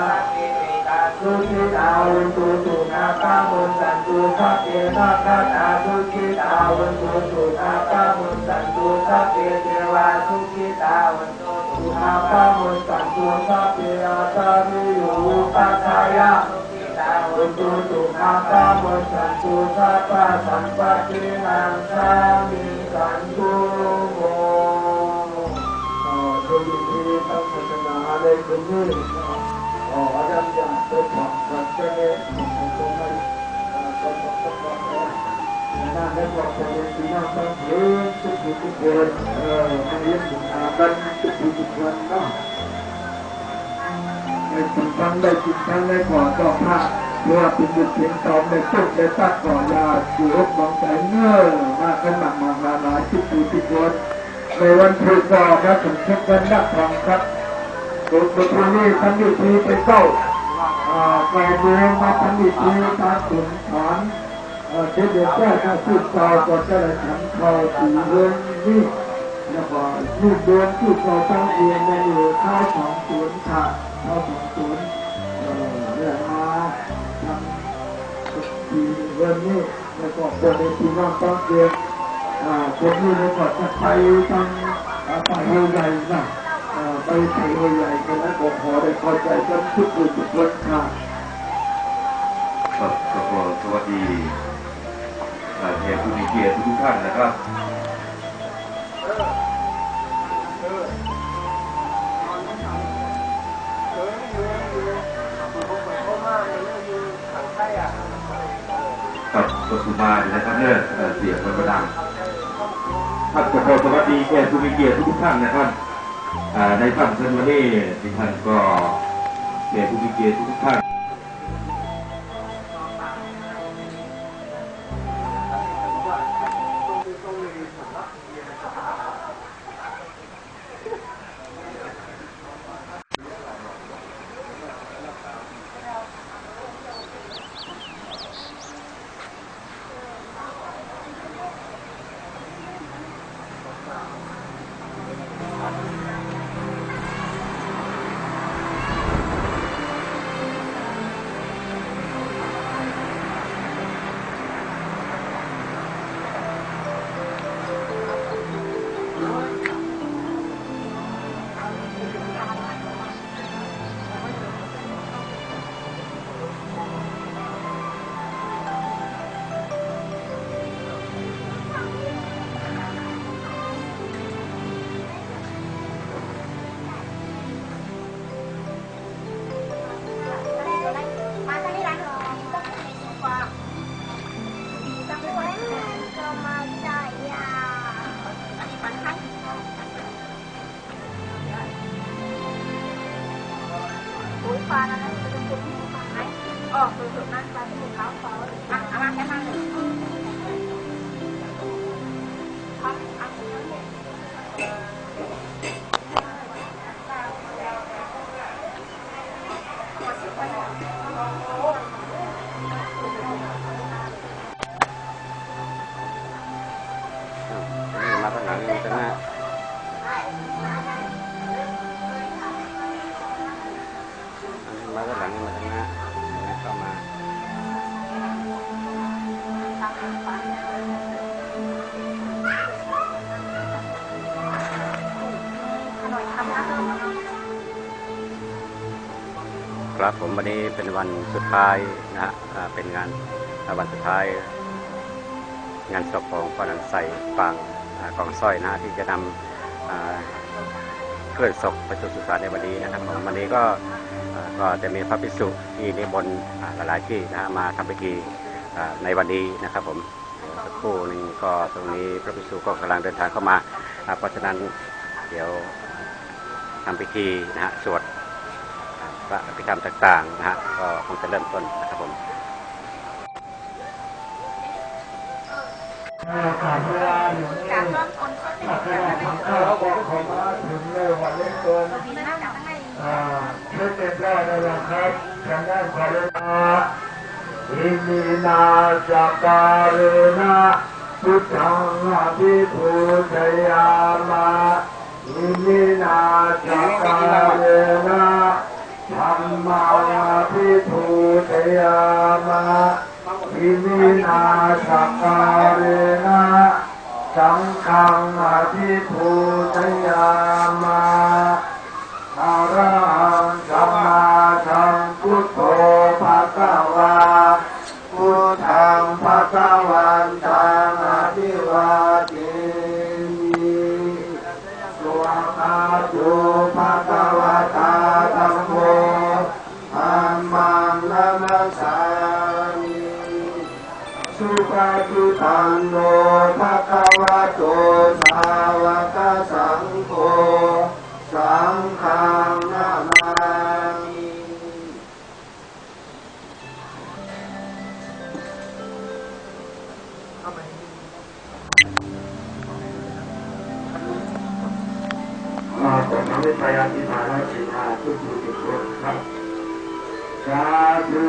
สุขิตาวุตุตุนาคามุสันตุสัพเพนาคาตาสุขิตาวุตุตุนาคามุสันตุสัพเพเทวาสุขิตาวุตุตุนาคามุสันตุสัพเพอาตาริโยปัฏฐายะวุตุตุนาคามุสันตุสัพพะสัมปตินังสามิสันตุโมโดยที่ตั้งศาสนาในตรงนี้อาจารย์จะเป็นความสัจเจนของตรงนั้นก็ต้องน่าได้บอกใจที่น่าฟังเพลงทุกคนให้เลี้ยงบุญอาบันทุกคนเนาะได้กินทั้งได้ขอต่อพระเพื่อเป็นบุญเพียงตอมในตุกในตัดก่อยาอยู่รบมองใจเงื่อมากันหนักมาหาหลายทุกคนในวันพุธก็พระสงฆ์ทุกวันนักฟังครับโดยตัวนี้ทำวิธีไปเก้าแก่เมืองมาทำวิธีตามขุนฐานเช่นเดียวกันถ้าพูดต่อก็จะได้ทำเข้าสู่เรื่องนี้แล้วก็ลูกเดือนพูดต่อตั้งเรียนในหรือข้าวของสวนค่ะข้าวของสวนเนี่ยมาทำที่เรื่องนี้แล้วก็คนในที่น้องต้องเรียนคนนี้แล้วก็จะไปทางไปใหญ่ๆนะไปไทยใหญ่กันแล้วก็ขอได้เข้าใจกันทุกคนค่ะ
ครับก็ขอสวัสดีแขกผู้มีเกียรติทุกท่านนะครับครับก็สุมาดีนะครับเนี่ยเสียงมันดังครับก็ขอสวัสดีแขกผู้มีเกียรติทุกท่านนะครับในค่ำคืนวันนี้ทุกท่านก็แขกผู้มีเกียรติทุกท่าน
ครับผมวันนี้เป็นวันสุดท้ายนะฮะเป็นงานวันสุดท้ายงานศพของพ่อหนันใส่ฟางกองสร้อยนะที่จะนำเคลื่อนศพไปสู่สุสานในวันนี้นะครับผมวันนี้ก็จะมีพระภิกษุที่นิมนต์หลายๆที่นะมาทำพิธีในวันนี้นะครับผมสักครู่นึงก็ตรงนี้พระภิกษุก็กำลังเดินทางเข้ามาเพราะฉะนั้นเดี๋ยวทำพิธีนะฮะสวดพระอภิธรรมต่างๆนะฮะก็คงจะเริ่มต้นนะครับผม
การเวลาอยู่นี่การทำข้าวของมาถึงเลยวันเล่นเกินเพื่อเป็นได้แล้วครับทางด้านขอเวลาอิมินาจักการนะพุทธังอภิปูชยามะอิมินาจักการนะธัมมังอภิปูชยามะอิมินาจักการนะสังฆังอภิปูชยามะอะระหังสัมมาสัมพุทโธภะคะวาพุทธังภะคะวันตังอภิวาเทมิสุขะโตภะคะวะตาธัมโมธัมมังนัมมัสสามิสุปฏิปันโนภะคะวะโตสาวกสังโฆสังฆังนามามิผมทำให้พยานที่มาแล้วสิมาทุกทุกครับสาธุ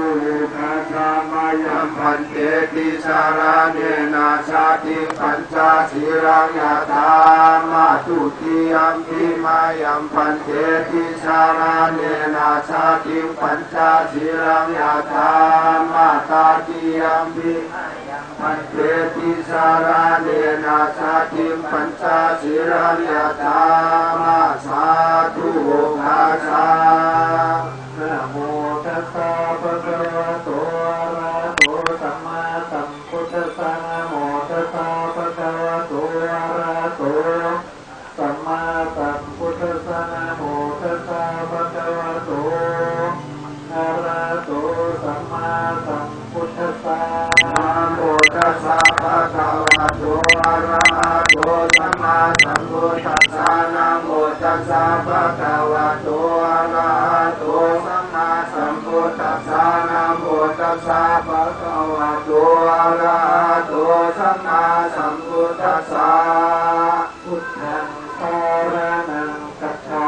คาถามายัมพันเตติสาราเนนะชาติปัญจศีลังยะธามาตุติยัมปิมายัมพันเตติสาราเนนะชาติปัญจศีลังยะธามาตาติยัมปิพันเตติสาราเนนะชาติปัญจศีลังยะธามาสาธุคาถานะโมตัสสะภะคะวะโตอะระหะโตสัมมาสัมพุทธัสสะนะโมตัสสะภะคะวะโตอะระหะโตสัมมาสัมพุทธัสสะนะโมตัสสะภะคะวะโตอะระหะโตสัมมาสัมพุทธัสสะนะโมตัสสะภะคะวะโตอะระหะโตสัมมาสัมพุทธัสสะนะโมตัสสะภะคะวะโตอะระหะโตสัมมาสัมพุทธัสสะนะโมตัสสะภะคะวะโตอะระหะโตสัมมาสัมพุทธัสสะพุทธังสารนังกัจฉา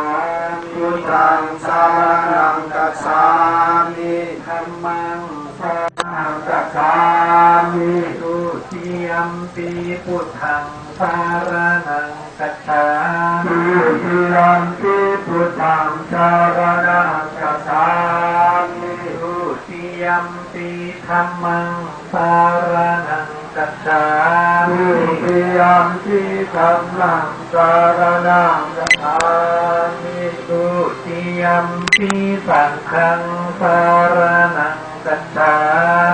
มิพุทธังสารนังกัจฉามิธัมมังสารนังกัจฉามิทุติยัมปิพุทธังสารนังกัจฉามิทุติยัมปิพุทธังสารนังกัจฉามิทุติยัมปิธัมมังสารนังกัจฉามิทุติยัมปิธัมมังสารนังกัจฉามิทุติยัมปิสังฆังสารนังกัจฉา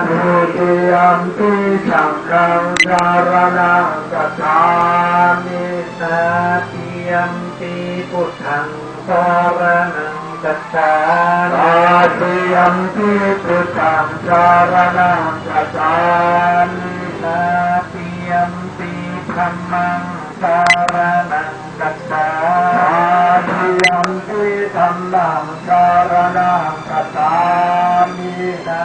มิทุติยัมปิสังฆังสารนังกัจฉามินาติยัมปิพุทธังสารนังกัจฉามินาติยัมปิพุทธังสารนังกัจฉามินาติยัมปิธัมมังสารนังกัจฉามินาติยัมปิธัมมังสารนังกัจฉามินา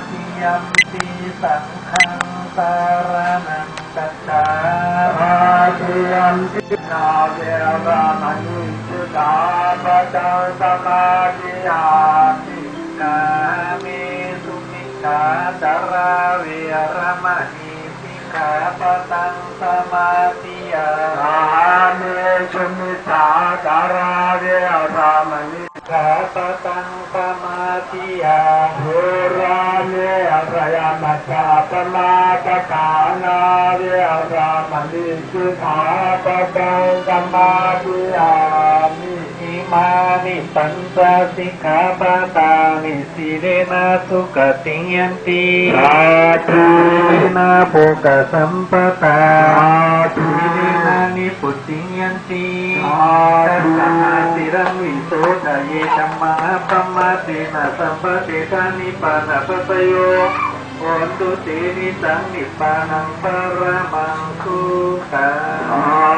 ติยัมปิสังฆังสารนังกัจฉามินาติยัมปินาเวรมณีสุตาปัจจังสมาธิยามินามิสุมิชาจาราเวรมณีสิกขาปะทังสมาธิยามิสุมิชาจาราเวรมณีสิกขาปะทังสมาธิยามิรามิอรยมัจจาปมาตกานาเวรมณีสิกขาปะทังสมาธิยามิอิ
มานิปัญจสิกขาปาตานิสีเลนะสุขติยันติสาธุสีเลนะโภคสัมปตาสาธุสีเลนะนิพุตติยันติตัสสะสิรังวิโสทะเยธัมมาปัมมาเตนะสัมปเตตานิปานะปะปะโยโหตุเตนิสังนิปานังปรมังสุขัง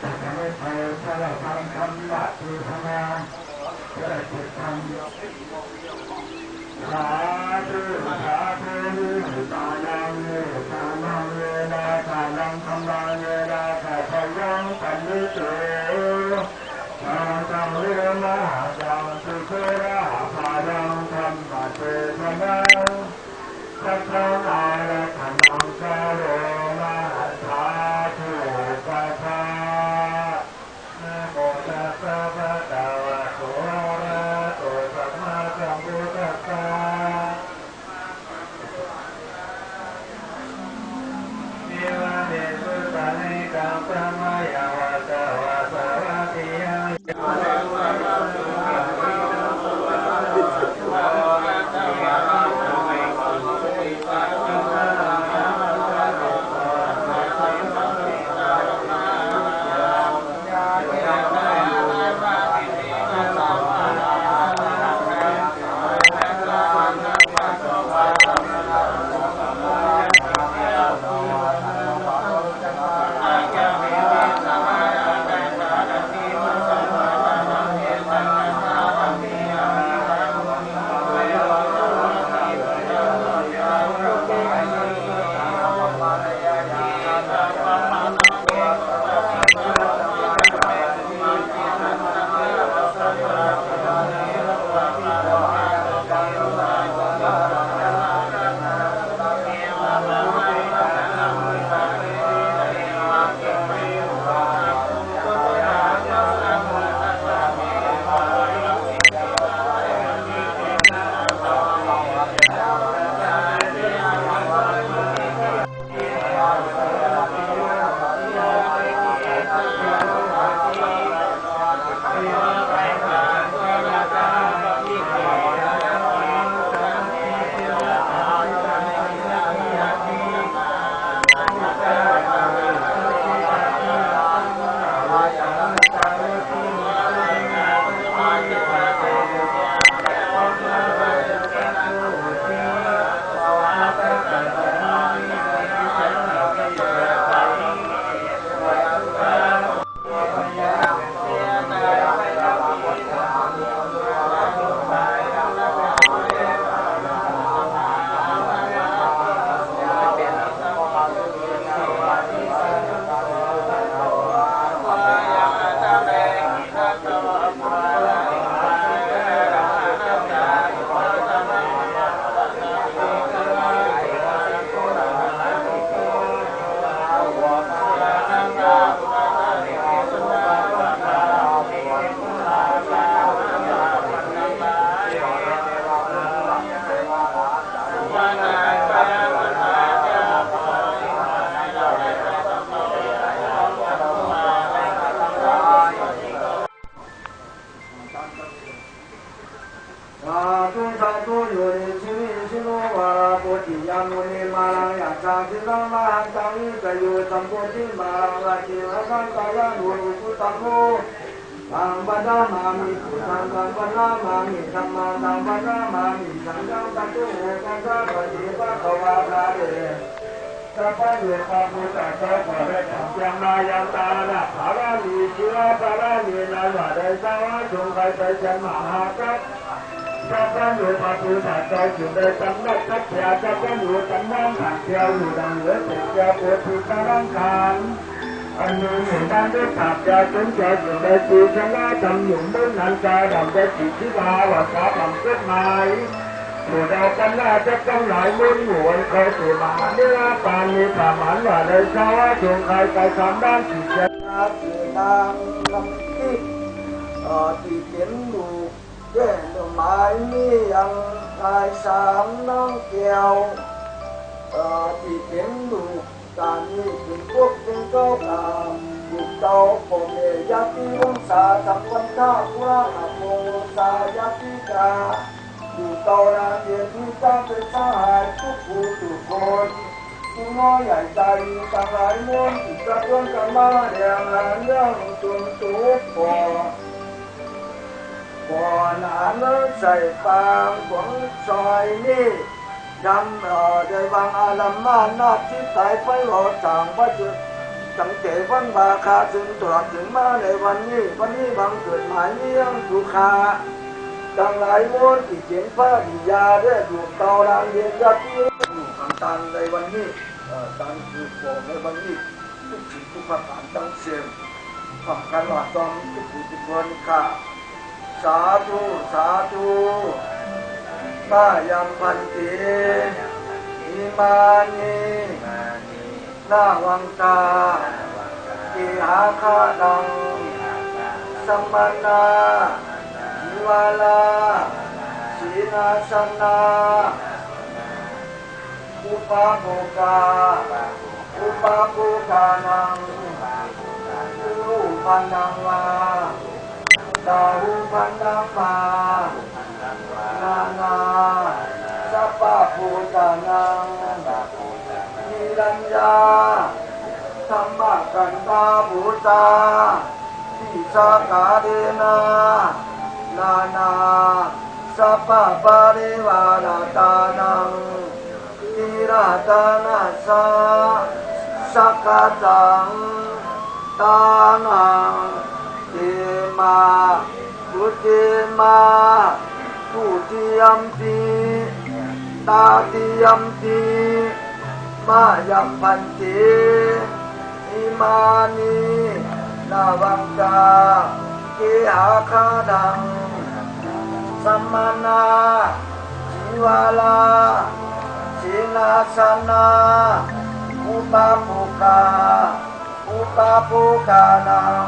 จะไม่ไปถ้าเราทำคำละที่ทำงานจะได้ติดทำสาธุสาธุตานังตานังนาตานังคำนังนาตาพยังปันนิเตมาจังเรือมาจังสุขราภานังธรรมะเทศนาสัพพะอาระธนังสาโรมาสาธุปัฏฐานะโมตัสสะภะคะวะโตอะระหะโตสัมมาสัมพุทธัสสะนิวะเดสุตานิกังพระมายาวะตวะสารติยัง โดยวังอาลัมมานาที่สายไปหอจางพระจุด ตั้งแต่วันบาคาจนตลอดถึงมาในวันนี้บังเกิดหมายเลี้ยงสุขาดังหลายม้วนที่เขียนฟ้าดิยาได้ดวงเตาลางเย็นยัดยิ่งต่างๆในวันนี้การคือโปร่งในวันนี้ทุกสิ่งทุกประการตั้งเสียงทำการว่าต้องทุกผู้ทุกคนค่ะสาธุสาธุมายังพันติอิมานินาวังตาอิหาคาดังสัมมานานิวาลาสีนาสนาอุปาโภกาอุปาโภกานังรูปันนังวาตาหูปันนังวานานาสัพพะภูตานังนิรัญญาธรรมกันตาภูตาทิสากาเดนะนานาสัพพะปาริวาราตานังทิราตานาสาสักกะตังตานังเตมาพุทธิมาทุติยัมปิตาติยัมปิมายัมพันติอิมานินาวังกาเกหาคาดังสัมมานาจิวาลาสินาสนาอุปาโภกาอุปาโภกานัง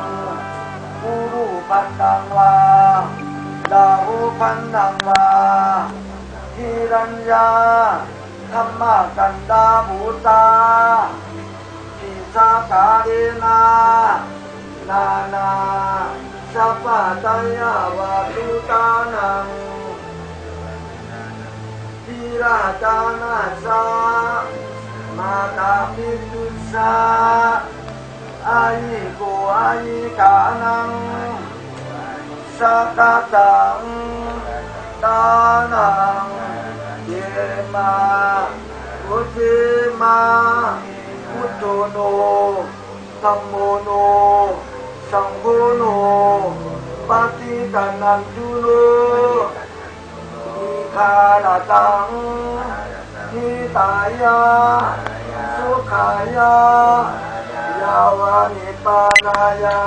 กุรุปันนังวาดาหุปันนังวาหิรัญญาธรรมกันตาภูตาทิสากาเดนะนานาสัพพะตายาวาตุตานังทิราตานาสามาตามิตุสาอายิโกอายิกานังสักกะตังตานังเยมาพุทธิมาพุทโธโนธัมโมโนสังโฆโนปฏิกัณันตุโนอิคาลตังทิตายาสุขายายาวานิปานายา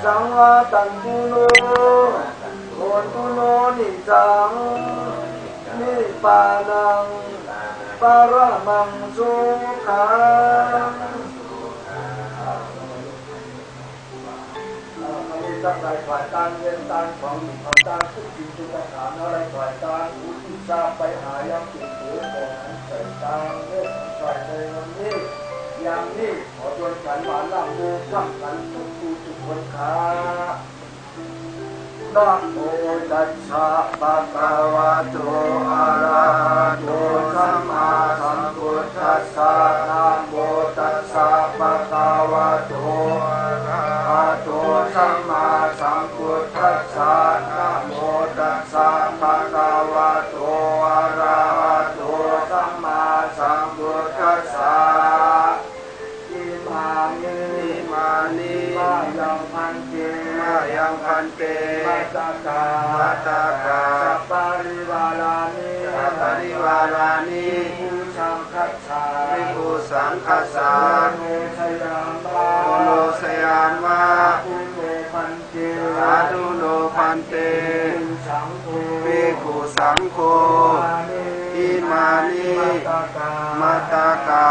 สังวาตันตุโนโหตุโนนิจังนิปานังปรมังสุขังทั้งหลายฝ่ายการเรียนการของของการทุกสิ่งทุกประการอะไรฝ่ายการอุทิศไปหายังติดถือของใส่ตามเรื่องใส่ในวันนี้อย่างนี้ขอจนฉันหวานล่ำมูข้ามกันทุกผู้ทุกคนค่ะนะโมตัสสะภะคะวะโตอะระหะโตสัมมาสัมพุทธัสสะนะโมตัสสะภะคะวะโตอะระหะโตสัมมาสัมพุทธัสสะนะโมตัสสะภะคะวะโตอะระหะโตสัมมาสัมพุทธัสสะอิมานิมายังพันเตมัตตากาสัพปะริวารานิภิกขุสังคัสสาโนสยามะอุโนพันเตสาธุโนพันเตภิกขุสังโฆอิมานิมัตตากา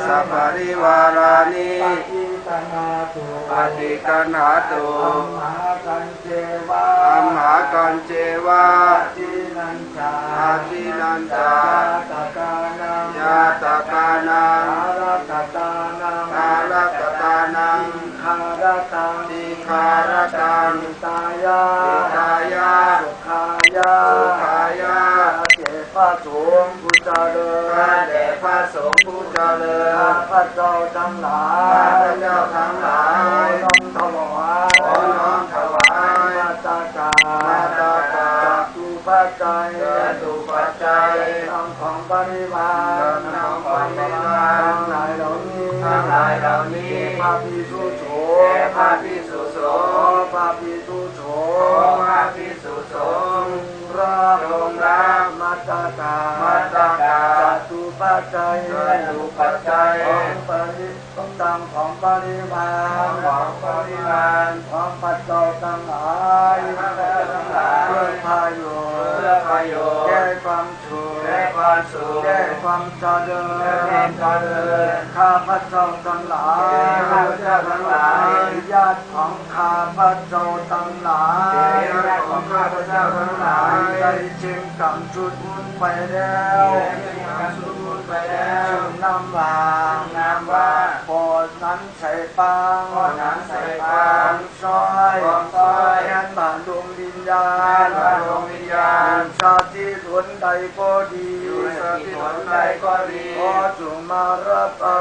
สัพปะริวารานิปฏิกัณหาตุอัมหากันเจวะอาทินันจายาตกานังอารักตานังทิคารตังตายาสุขายาเจพระสงฆ์ผู้เจริญพระสงฆ์ผู้เจริญพระเจ้าทั้งหลายน้อมถวายมาตากาตุปัจจัยทั้งของบริวารทั้ง
ระภิกษุสงฆ์แด่พระภิกษุสงฆ์พระภิกษุสงฆ์พระภิกษุสงฆ์จงรับมัตตกาจตุปัจจัยของปริต้องตังของปริมาณของปัจจัยทั้งหลายเพื่อพายุแก้ความสุขแก้ความเจริญข้าพระเจ้าทั้งหลายญาติของข้าพระเจ้าทั้งหลายได้จึงกำจุดมุนไปแล้วนำว่าพอนั้นใส่ปังซอยแอนบานดวงวิญญาณชาติหนใดก็ดีขอจงมารับเอา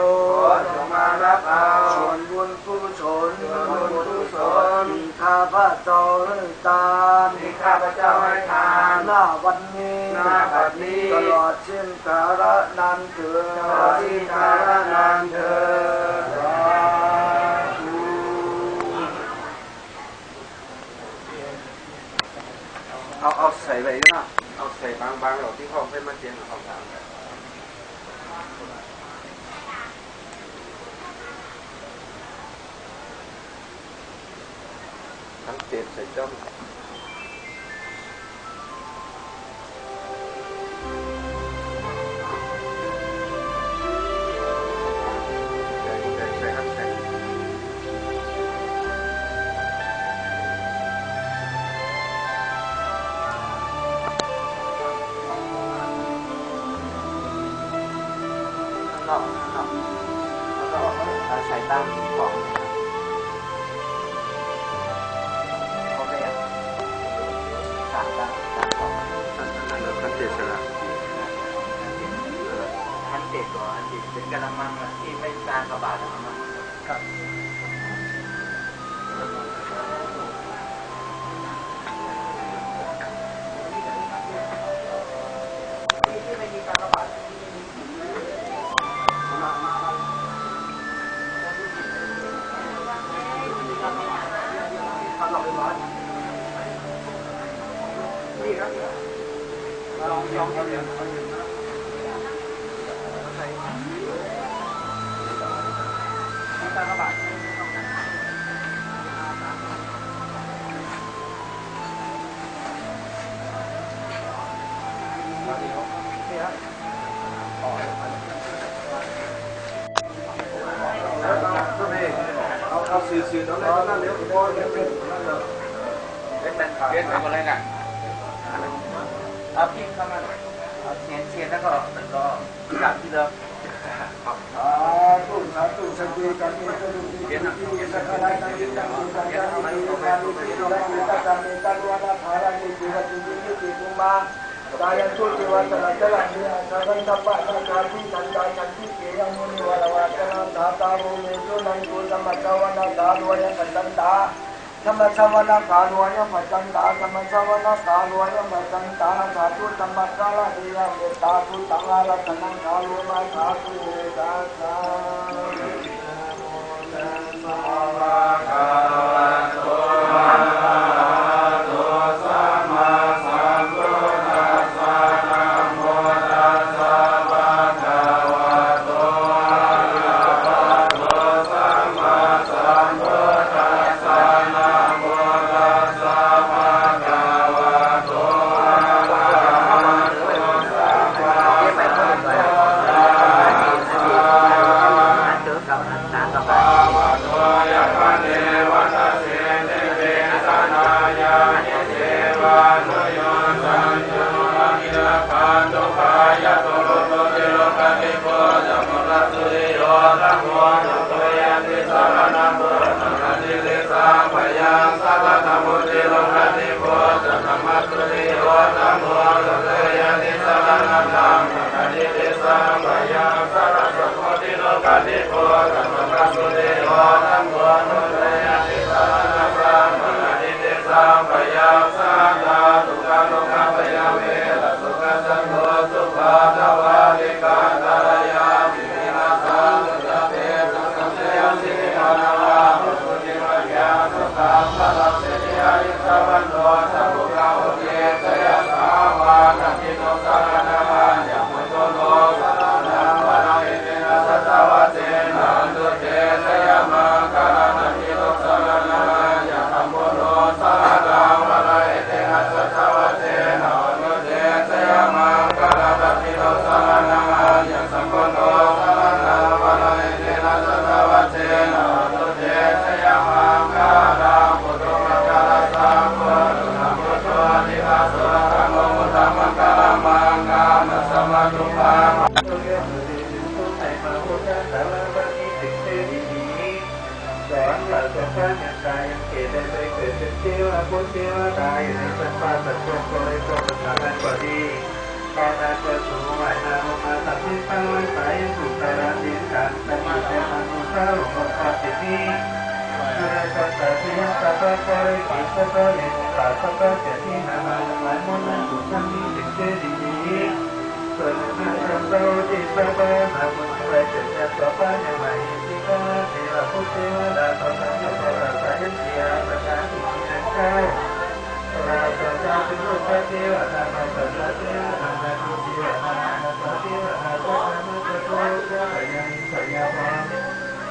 ส่วนบุญกุศลที่ข้าพระเจ้าให้ทานหน้าวันนี้ตลอดสิ้นกาลนานเถิดเอาใส่ไปนะเอาใส่บางๆหรอกที่ห้องให้มาเตียงของทางทั้งเจ็ดใส่จ้อมใส่ตั้งของเขาเรียกตั้งของขั้นเจ็ดนะขั้นเจ็ดก่อนเป็นกระมังที่ไม่ตากระบาดนะครับเอาสื่อตรงนั้นเดี๋ยวพ่อเดี๋ยวเป็นทำอะไรกันเอาพริกเข้ามาเชียนแล้วก็กลับที่เดิมตู้สังเกตกันนี่ก็ดูดีสักอะไรกันนี่กันมันก็ไม่รู้ที่เราไม่ตัดการในการว่าทารานิจิระจิจิจิตุมาดายันตุเทวตระจลังเนียสังกัปปะสังฆาทิสังฆายันติเกยังมุนิวราวาจนะตาตาโรเมจุนังกุสัมมัจจวนาตาโรยังปัจจันตาธรรมชาวนาคาโรยังปัจจันตาธรรมชาวนาคาโรยังปัจจันตาสาธุธรรมะกาลเดียเมตตาทุตังอารัตนังคาโรมาสาธุเมตตาสา ลับเสนิอายุสวันโนสัพพุกาโอเกตยะสาวานันทิโนสารนายัมมุโตโนสารนังวะนาอิเตนะสัตวะเตนะตุเตสยามังคานันทิโนสารนายัมมุโนสารนังวะนาอิเตนะสัตวะเตนะตุเตสยามังคานันทิโนสารนายัมมุโนสารนังวะนาอิเตนะสัตวะเตนะตุเตสยามังคานังพุทโธมังคลาสังโฆนะพุทโธนิวาสสังโฆมุตตมังคลามังกามัสสะมัตุปังสอนเราจะสร้างอย่างไรอย่างเกิดได้ไปเกิดเป็นเทวะพุทธเทวดาอยู่ในสัมปาสัจจงก็เลยก็ประทานนั้นกว่าดีตอนนั้นจะสูงไหวนาลงมาตัดที่ตั้งไว้สายยังถูกตาราดินกันแต่มาแต่ทางมุสาหลงมาปฏิทินอะไรก็แต่ที่ยังตาตาก็เลยกิจก็เลยตาตาก็เกิดที่นานาหลายมุนนั้นถูกทั้งนี้ถึงเจดีย์ส่วนนั้นทำเราที่สบายมาบนไปเกิดจากต่อไปยังไงที่ก็เทวะพุทธเทวดาตอนนั้นก็เราสายยังเสียประการที่มีนั้นเข้าเราจะจะเป็นลูกเทวดามาสัจจะเทวดามาทุเทวดามาสัจเทวดาก็จะมาจะโตจะพยังพยาบาล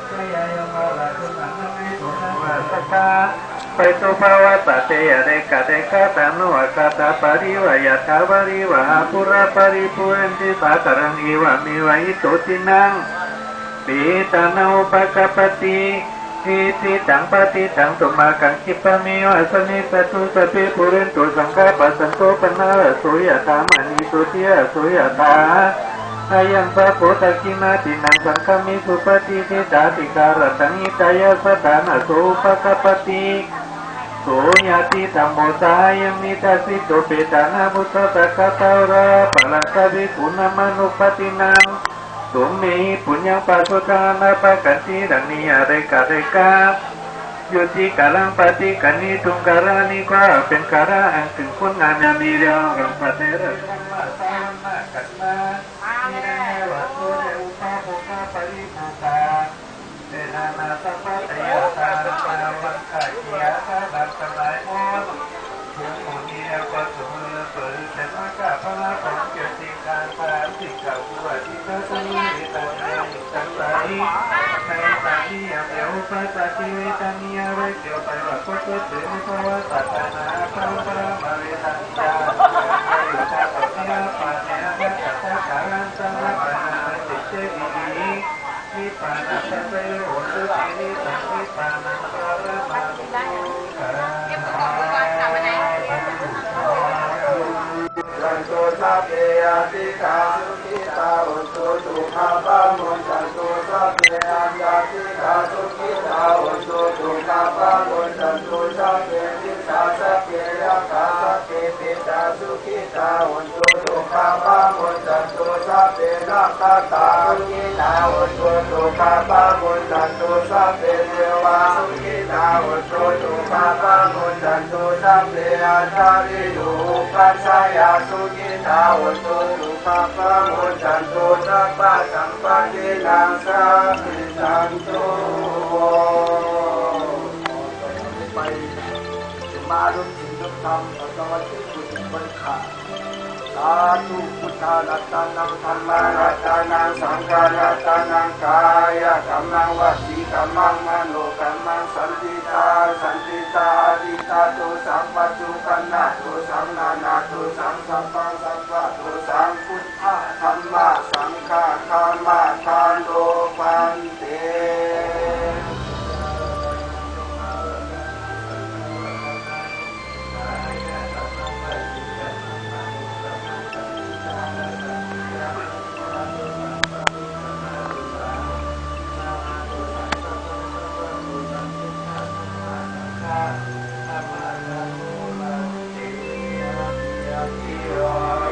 พยายามมาลาทุนังไม่สุนังมาสักกาไปสุภาวะตเตยเรกะเดกะตานุอะกะตาปริวะยะถาวริวะหาปุระปริปุเรนติสาคารังอีวะมิวะอิโตตินังปิตานาอุปกปปติทิติตังปฏิตังตุมากังคิปะมิวะสนิสตุสติปุเรนตุสังฆปัสสันโตปนะสุยะธามณีสุติยะสุยะธาอายังพระโพธิกินาตินังสังฆมิสุปฏิทิตาติการตังอิตายะสถานะโสอุปกปปติโสยติธรรมโมสายังมิตาสิโตเปตานาพุทธะตะตาระปะลังกะวิปุณมานุปตินังตุมเมหิปุญญังปัสสุทานาปะกันติรังนิยเรกะเรกะยุติกาลังปฏิกันนิทุงการานิกว่าเป็นการะอันถึงคุณงามยามีเรียงรังปะเตระสัมมาสัมมากัตมานิเรวัตถุเรอุปาปุกะปริภูตาเตนานาสัพพะเตยะตาระปะวัฏฏะกิยะตาดังสลายหมดทุกคนนี้ก็สมละเปิดแต่มากะพระของเกิดสิ่งการปราศิกาผู้อธิษฐานสมุทิตาในสังสารในสามียามเดียวปัสสติเวทานิยเวเดียวไปว่าก็เกิดเป็นภาวะตัณหาพระพระมาเวทัญญาอยู่ชาติที่อาปาเนนะกัตถะการันสังฆปนาจิตเจดีนิพพานะสัพเพโหตุตินิสังนิพพานังปรมาภิจันโตสัพเพอติกาสุขิตาอุตุสุขาปะมุจันโตสัพเพอัญญาติกาสุขิตาอุตุสุขาปะมุจันโตสัพเพทิสาสัพเพยะคาสัพเพปิตาสุขิตาอุตุสุขาปะมุจันโตสัพเพนาคาตาสุขิตาอุตุสุขาปะมุจันโตสัพเพเทวาสุขิตาอุตุสุขาปะมุจันโตสัพเพอาชาริโยปัสสายาสุขิตาอุตุสุขะปะมุจันโตสัพพะสัมปะเทนังสัพพิสันโตไปจะมาร่วมถึงร่วมทำปัจจัยที่คุณบริขารสาธุพุทธารัตนังธรรมารัตนังสังฆารัตนังกายกัมมังวสีกัมมังมโนกัมมังสันติตาดิตาตุสัมปัจจุกัณนะตุสัมนานาตุสัมสัพพะสัพพะตุสัมพุทธะธรรมะสังฆะธรรมะทานโลปันเต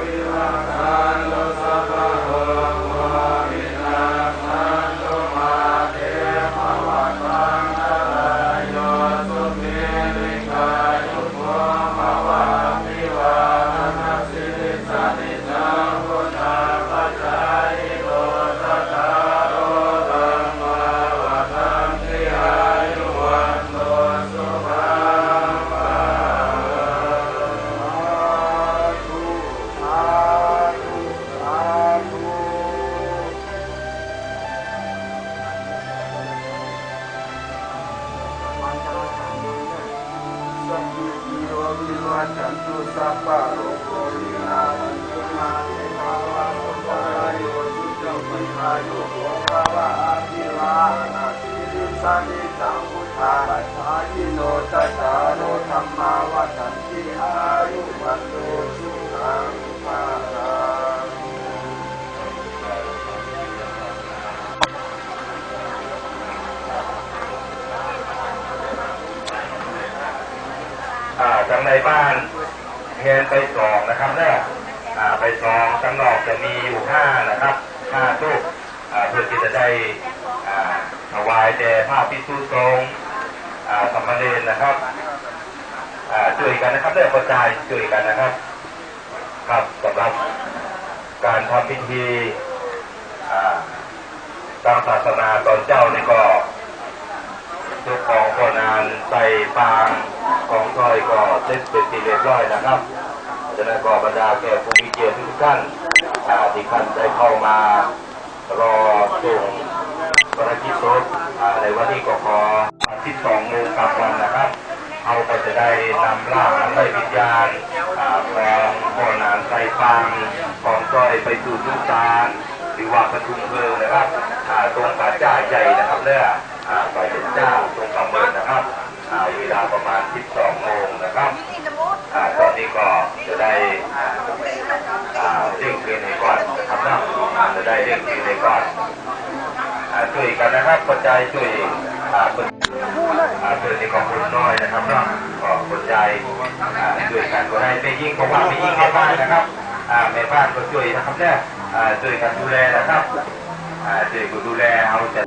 วิวาคาโลสัพพะโหโมวินา สัพพะโลกวินาศมาเตภาวะสัพพะรายุสุจวิหายุโภภาวะอาภิวานาสิริสันนิจังพุทธาอายิโนจัตตาโรธรรมาวัฏันติอายุวันโตสุขังภาลัง
ทางในบ้านเงินไปสองนะครับเนี่ยไปสองข้างนอกจะมีอยู่5นะครับ5ตู้เพื่อที่จะได้ถวายแด่พระภิกษุสงฆ์สามเณรนะครับช่วยกันนะครับได้กระจายช่วยกันนะครับครับสำหรับการทำพิธีตามศาสนาตอนเจ้านี่ก็ทุกของก็นานใส่ฟางของซอยก็เสร็จเป็นที่เรียบร้อยนะครับฉะนั้นก็บรรดาแก่ผู้มีเกียรติทุกท่านที่ท่านได้เข้ามารอส่งภารกิจศพในวันนี้ก็ขอ12 โมงกลางวันนะครับเอาก็จะได้นำร่างอันไร้วิญญาณของพ่อนานใส่ฟางของซอยไปสู่สุสานหรือว่าประทุมเพลิงนะครับตรงป่าจ้าใหญ่นะครับเนี่ยไปเป็นเจ้าตรงกำเนิดนะครับเวลาประมาณ12 โมงนะครับตอนนี้ก็จะได้เร่งคืนในก่อนนะครับนะจะได้เร่งคืนในก่อนช่วยกันนะครับกระจายช่วยช่วยในกองทุนน้อยนะครับนะก็กระจายช่วยกันก็ได้ไม่ยิ่งเพราะว่าไม่ยิ่งในบ้านนะครับในบ้านก็ช่วยนะครับเนี่ยช่วยกันดูแลนะครับช่วยกันดูแลเอาจะ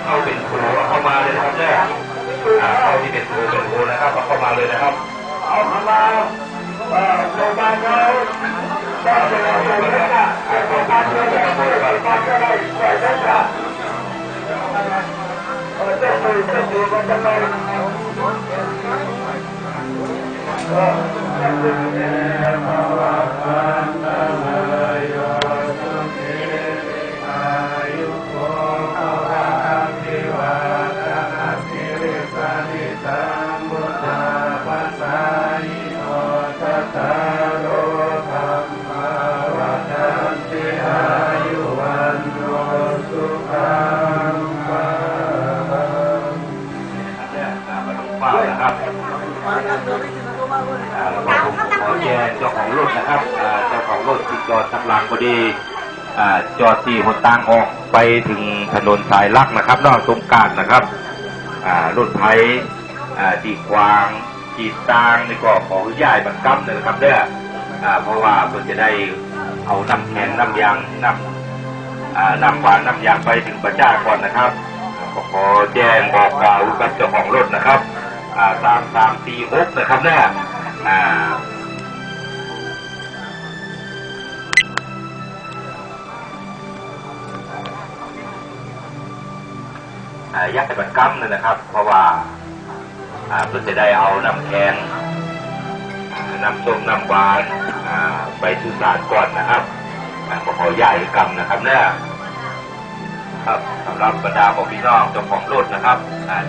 เข้าเป็นครูเข้ามาเลยนะครับเนี่ยเข้าที่เป็นครูนะครับเข้ามาเลยนะครับเอาเข้ามาโรงพยาบาลเราได้เจอกันแล้วโรงพยาบาลเราได้เจอกันแล้วได้เจอกันแล้วจะดูกันทำไมเจ้าของรถนะครับเจ้าของรถที่จอดทางหลังพอดีจอดที่หนทางออกไปถึงถนนสายลักนะครับนอกตรงกลางนะครับรถไถที่กวางจีดตางนี่ก็ขอย้ายมันกั้มเลยนะครับเนี่ยเพราะว่าเพื่อจะได้เอาน้ำแข็งน้ำยางน้ำหวานน้ำยางไปถึงประชาก่อนนะครับขอแจ้งบอกกล่าวกับเจ้าของรถนะครับ3346นะครับเนี่ยยักษ์เป็นกั้มเลยนะครับเพราะว่าเพื่อจะได้เอาน้ำแข็งน้ำส้มน้ำหวานไปสุสานก่อนนะครับขอใหญ่กำนะครับเนี่ยครับสำหรับบรรดาของพี่น้องเจ้าของรถนะครับ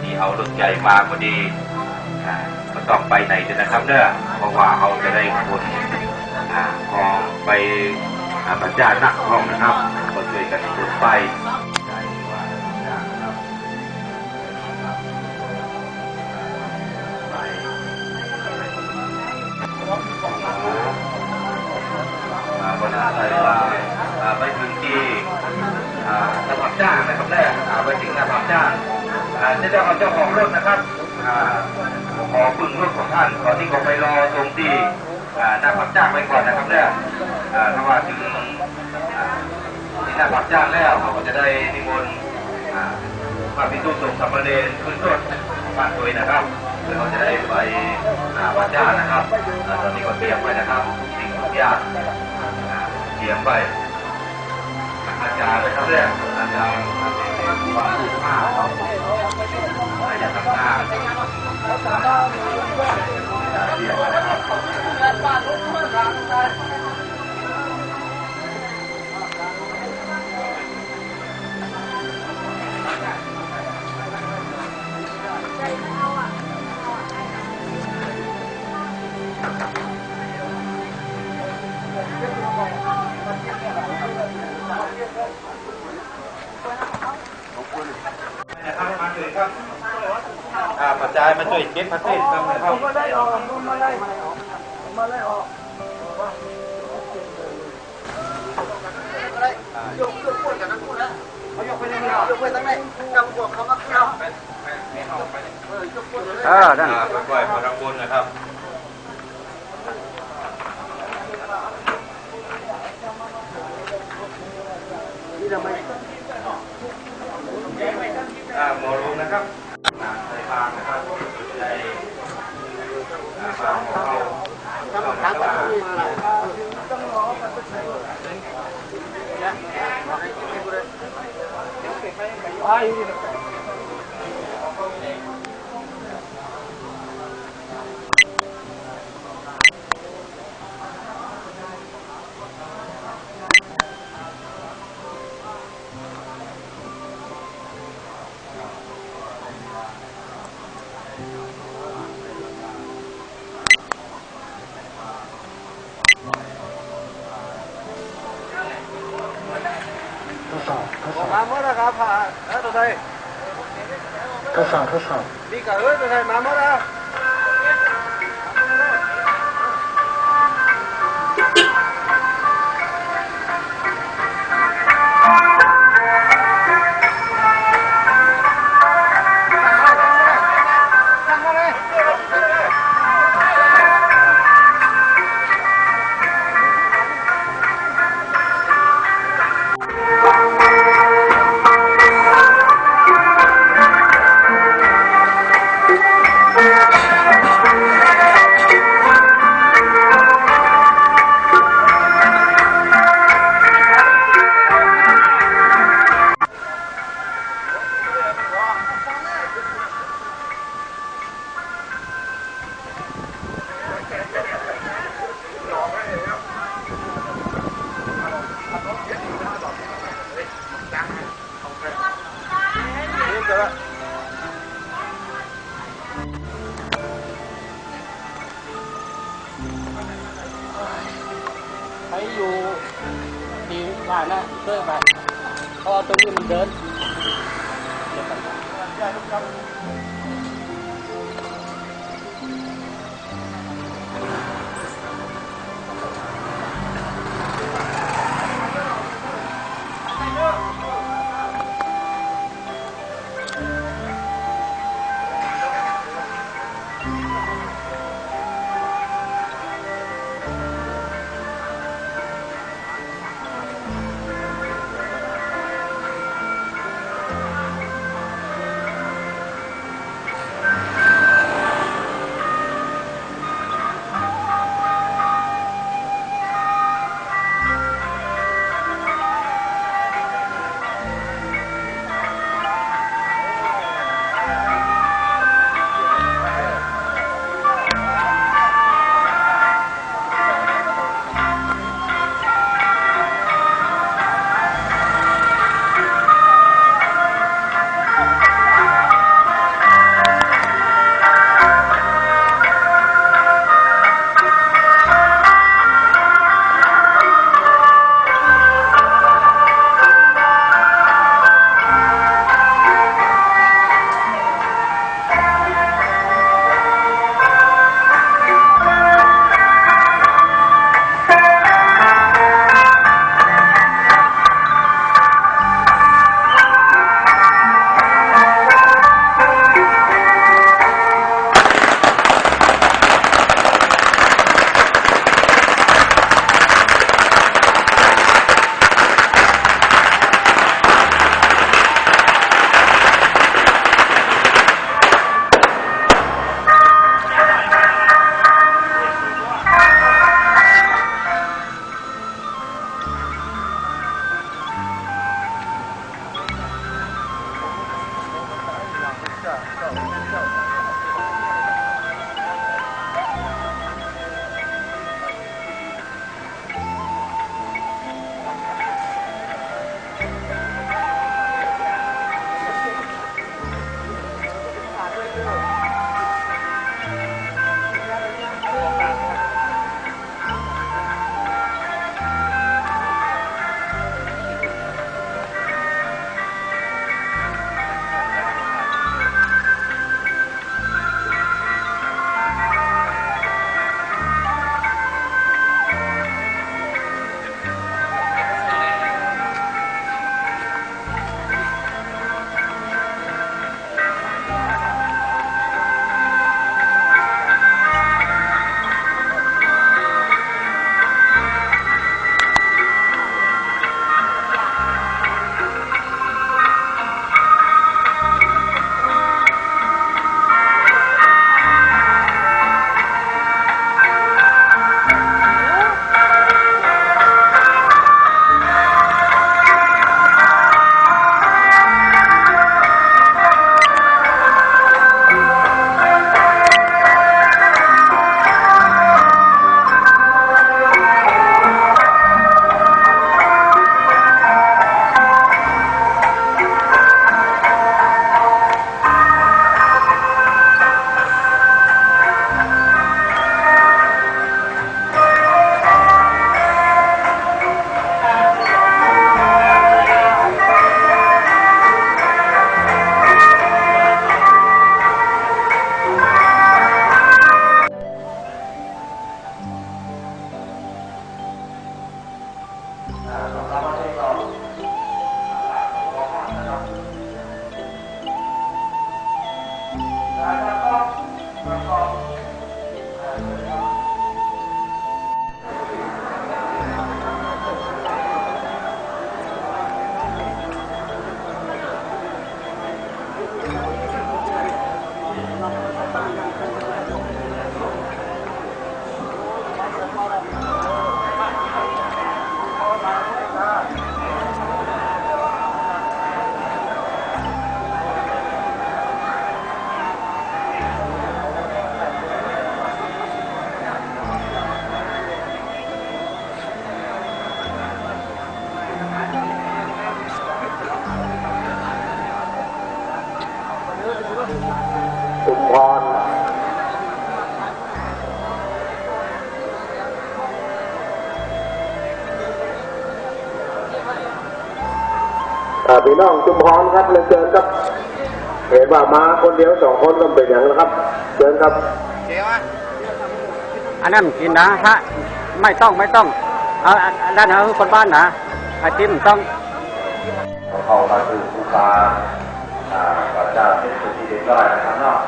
ที่เอารถใหญ่มาพอดีก็ต้องไปไหนกันนะครับเนี่ยเพราะว่าเขาจะได้ขนของไปพระเจ้านักห้องนะครับก็ช่วยกันขนไปบรรดาไทยว่าไปถึงที่สภาพจ้างนะครับแรกไปถึงสภาพจ้างเจ้าของรถนะครับขอพึ่งรถของท่านตอนนี้ก็ไปรอตรงที่หน้าสภาพจ้างไปก่อนนะครับแรกถ้าว่าถึงที่หน้าสภาพจ้างแล้วเขาก็จะได้นิมนต์พระภิกษุสงฆ์สามเณรขึ้นรถบ้านตัวนะครับเพื่อเขาจะได้ไปวัดจ้านะครับตอนนี้ก็เตรียมไว้นะครับสิ่งทุกอย่างเตรียมไว้อาจารย์เลยครับเนี่ยอาจารย์ความสุภาพ ายมาช่วยเก็บประเทศนำนะครับ
มาได้ออกมาได้ออกยกพูดกับนักพูดนะเขายกไปเลยยกไปตั้งไหนจำพวกเขามาเข้า
นั่น
ปล่อยพลังบุญนะครับหมอลุงนะครับใส่ฟางนะครับใส่ฟางของเขา
มาเมื่อไรครับผ่าตัวไทยทดสอบดีกับตัวไทยมาเมื่อไร
ไปอยู่ที่บ้านนะเพื่อไปเพราะตรงนี้มันเดิน
พี่น้องจุมพรครับเลยเชิญครับเห็นว่ามาคนเดียว2 คนก็เป็นอย่างนะครับเชิญครับ
อันนั้นกินนะฮะไม่ต้องเอาด้านหาคนบ้านนะอาทิตย์ต้อง
เข้ามาคือผู้ปลาก็จะเป็นสิ่งที่เรียบร้อยนะครับเนาะ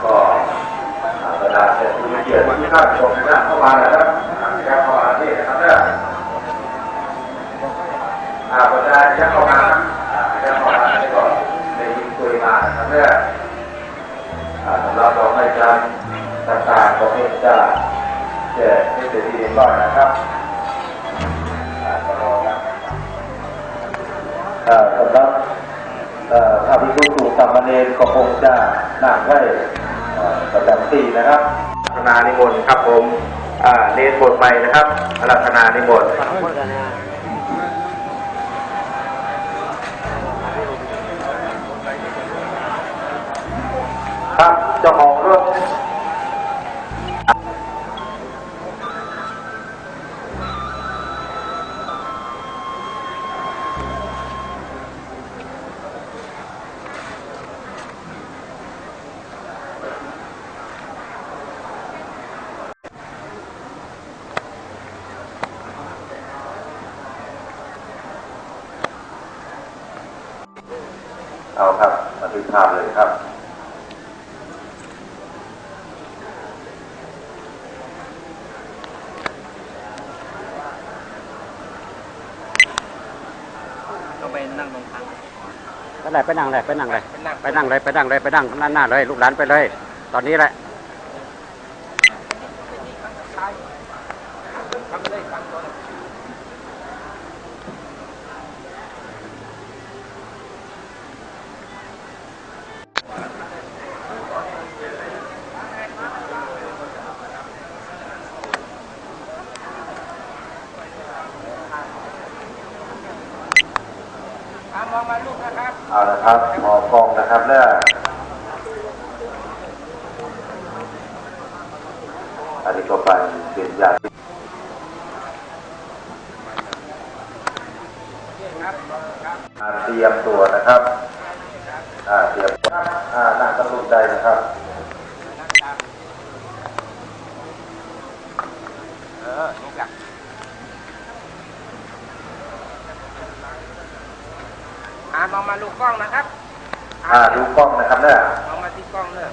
ก็เวลาเป็นผู้มีเกียรติที่ข้าชมนะเข้ามานะครับเข้ามาที่นะครับเนี่ยก็จะยักเข้ามายักเข้ามาก็ได้ยินคุยมานะครับเนี่ยสำหรับเราให้การต่างๆก็เพื่อจะแจ้งให้เป็นที่เรียบร้อยนะครับสำหรับถ้าพิธีสู่สามเณรก็คงจะนั่งไว้ประจำที่นะครับอาราธนานิมนต์ครับผมเนรโปรดไปนะครับอาราธนานิมนต์ครับเจ้าของรถเอาครับมาดูภาพเลยครับ
ก็ไปนั่งตรงทาง
ไปนั่งเลยหน้าเลยลูกหลานไปเลยตอนนี้แหละ
มองมาลูกนะครับ
เอาละครับหอกองนะครับเนี่ยอันนี้ก็ไปเปลี่ยนยาเตรียมตัวนะครับเตรียมตัวนั่งตั้งใจนะครับ
นี่กันมองมาลูกกล้องนะครับ
ดูกล้องนะครับเนี่ย
มองมาที่กล้องเนี่ย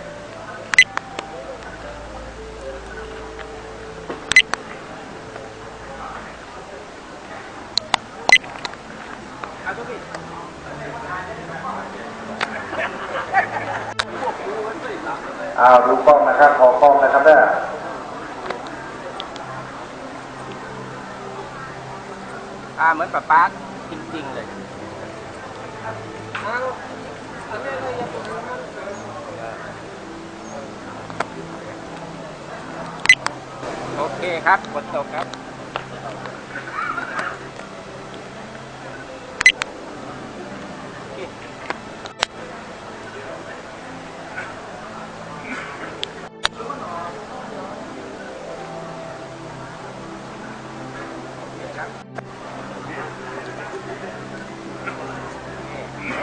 เอาทุกที
ดูกล้องนะครับขอกล้องนะครับเนี่ย
เหมือนป๊าจริงๆเลยโอเคครับฝนตกครับ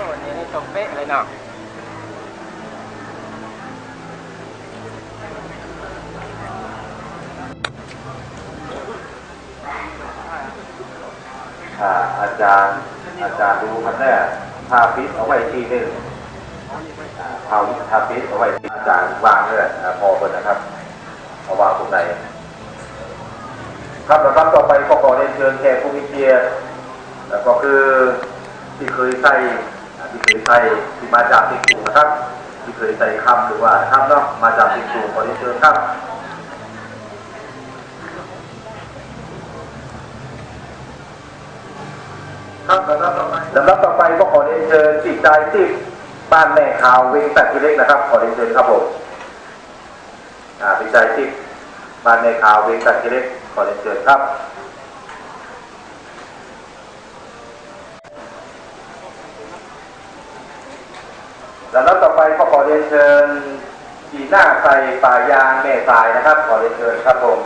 วันนี้ตรงเป๊ะเลยเนาะ
อาจารย์ดูครับเนี่ยทาปิดเอาไว้ที่นึงทาปิดเอาไว้ที่อาจารย์วางเลยพอเป็นนะครับเอาวางตรงไหนครับนะครับต่อไปก็ขอเรียนเชิญแขกผู้มีเกียรติก็คือที่เคยใส่ที่มาจากที่กรุงนะครับที่เคยใส่คำหรือว่าคำเนาะมาจากที่กรุงขอเรียนเชิญครับลำดับต่อไปก็ขอเรียนเชิญจิตใจที่บ้านแม่ขาวเวงตัดกิเล็กนะครับขอเรียนเชิญครับผมจิตใจที่บ้านแม่ขาวเวงตัดกิเล็กขอเรียนเชิญครับลำดับต่อไปก็ขอเรียนเชิญจีน่าใส่ป่ายางแม่สายนะครับขอเรียนเชิญครับผม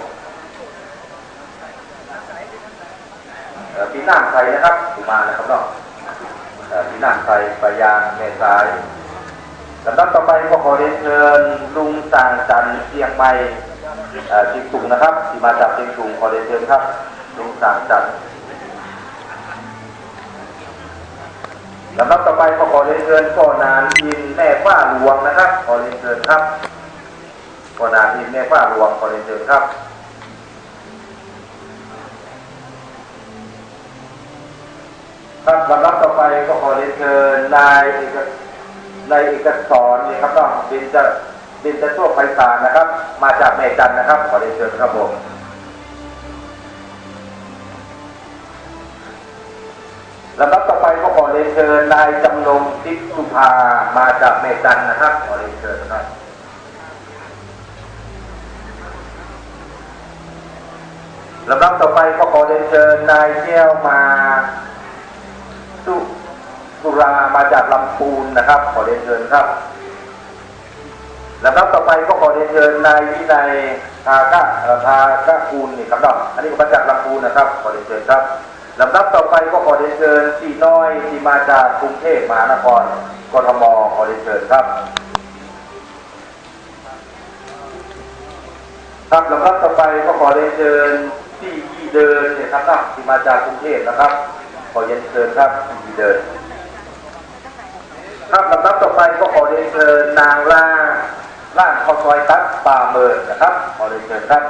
ปีหน้าใครนะครับมานะครับเนาะ ที่นั่งไทยปยางแม่สายลำดับต่อไปก็ขอเรียนเชิญลุงต่างจันเชียงใหม่เชียงตุงนะครับที่มาจากเชียงตุงขอเรียนเชิญครับลุงต่างจันลำดับต่อไปก็ขอเรียนเชิญพ่อนานอินแม่ฟ้าหลวงนะครับขอเรียนเชิญครับพ่อนานอินแม่ฟ้าหลวงขอเรียนเชิญครับครับลำดับต่อไปก็ขอเรียนเชิญนายเอกสรนี่ครับน้องบินจะโชคไพศาลนะครับมาจากแม่จันนะครับขอเรียนเชิญครับผมลำดับต่อไปก็ขอเรียนเชิญนายจำนงทิพย์สุภามาจากแม่จันนะครับขอเรียนเชิญครับลำดับต่อไปก็ขอเรียนเชิญนายแก้วมาสุรามาจากลำพูนนะครับขอเรียนเชิญครับลำดับต่อไปก็ขอเรียนเชิญนายวินัยภากะคูลนี่ครับน้องอันนี้ก็มาจากลำพูนนะครับขอเรียนเชิญครับลำดับต่อไปก็ขอเรียนเชิญพี่น้อยที่มาจากกรุงเทพมหานครกทมขอเรียนเชิญครับครับลำดับต่อไปก็ขอเรียนเชิญพี่เดินเนี่ยครับน้องที่มาจากกรุงเทพนะครับขอเรียนเชิญครับพี่เดินครับลำดับต่อไปก็ขอเรียนเชิญนางล่างข้าวซอยตัดป่าเมินนะครับขอเรียนเชิญครับ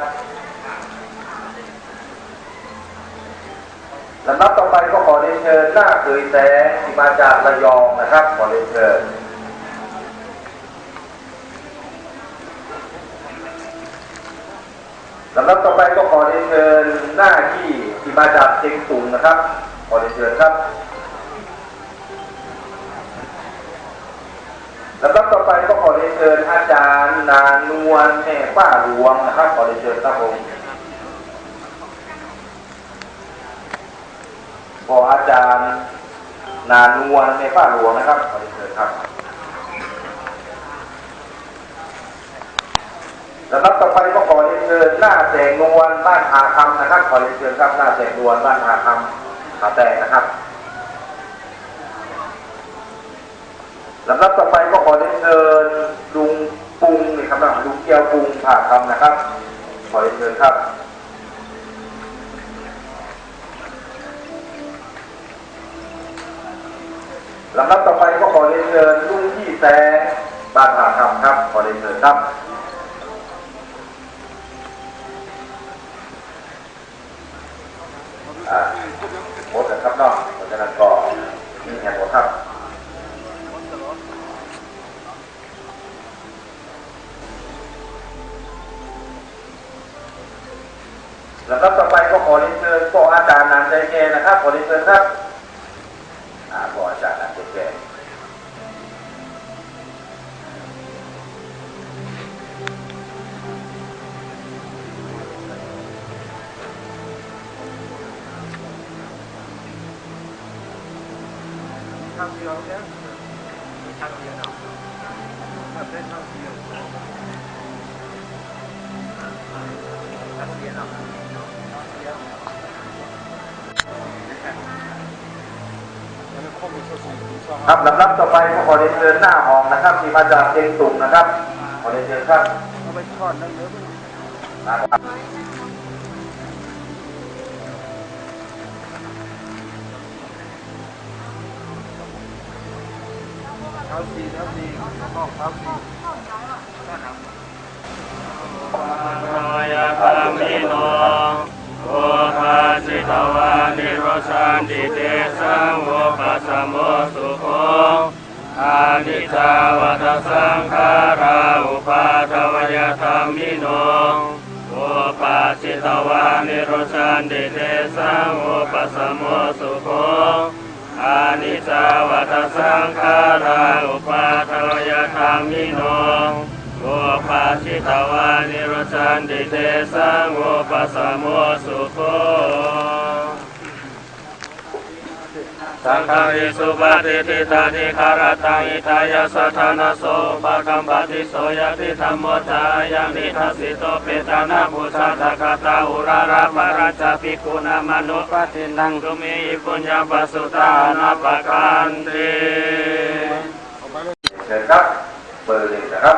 ลำดับต่อไปก็ขอเรียนเชิญหน้าเคยแสงที่มาจากระยองนะครับขอเรียนเชิญลำดับต่อไปก็ขอเรียนเชิญหน้าที่มาจากเชียงตุงนะครับขอเรียนเชิญครับลำดับต่อไปก็ขอเรียนเชิญอาจารย์นานวลแม่ฟ้าหลวงนะครับขอเรียนเชิญครับผมขออาจารย์นานวลแม่ฟ้าหลวงนะครับขอเรียนเชิญครับลำดับต่อไปก็ขอเรียนเชิญหน้าแสงนวลบ้านหาคำนะครับขอเรียนเชิญครับหน้าแสงนวลบ้านหาคำขาแตกนะครับลำดับต่อไปก็ขอเรียนเชิญลุงปุงนี่ครับลุงเกียวปุงผ่าคำนะครับขอเรียนเชิญครับลำดับต่อไปก็ขอเรียนเชิญลุงที่แสงบ้านผ่าคำครับขอเรียนเชิญครับหมดแล้วครับน้องเพราะฉะนั้นก็นี่ไงหมดครับแล้วก็ต่อไปก็ขอเรียนเชิญพ่ออาจารย์นันใจแก่นะครับขอเรียนเชิญครับพ่ออาจารย์นันใจแก่ทางเดียวเนี่ยทางเดียวเนาะแบบเล่นทางเดียวทางเดียวเนาะครับลำดับต่อไปก็ขอเรียนเชิญหน้าห้องนะครับที่มาจากเชียงตุงนะครับขอเรียนเชิญครับเอาไปทอดได้เยอะนะครับเท้าสีห้องเท้าสี
ยะธรรมิโนโอภาสิตวานิโรชันติเตสังโอปัสสโมสุโขอานิจจาวัฏสังขาราอุปาทวยธรรมิโนโอภาสิตวานิโรชันติเตสังโอปัสสโมสุโขอานิจจาวัฏสังขาราอุปาทวยธรรมิโนโอภาสิตวานิโรชันติเตสังโอปัสสโมสุโข สังฆาริสุปฏิทิตานิคารตังอิทายาสัทธานาโสปะกัมปติโสยติธรรมโมจายานิทัสสิโตเปตานาภูชาตคาตาอุราราปราชาภิกขุนามนุปตินังตุเมหิปุญญาปัสสุตานาปกันติ
เชิญครับเบอร์หนึ่งนะครับ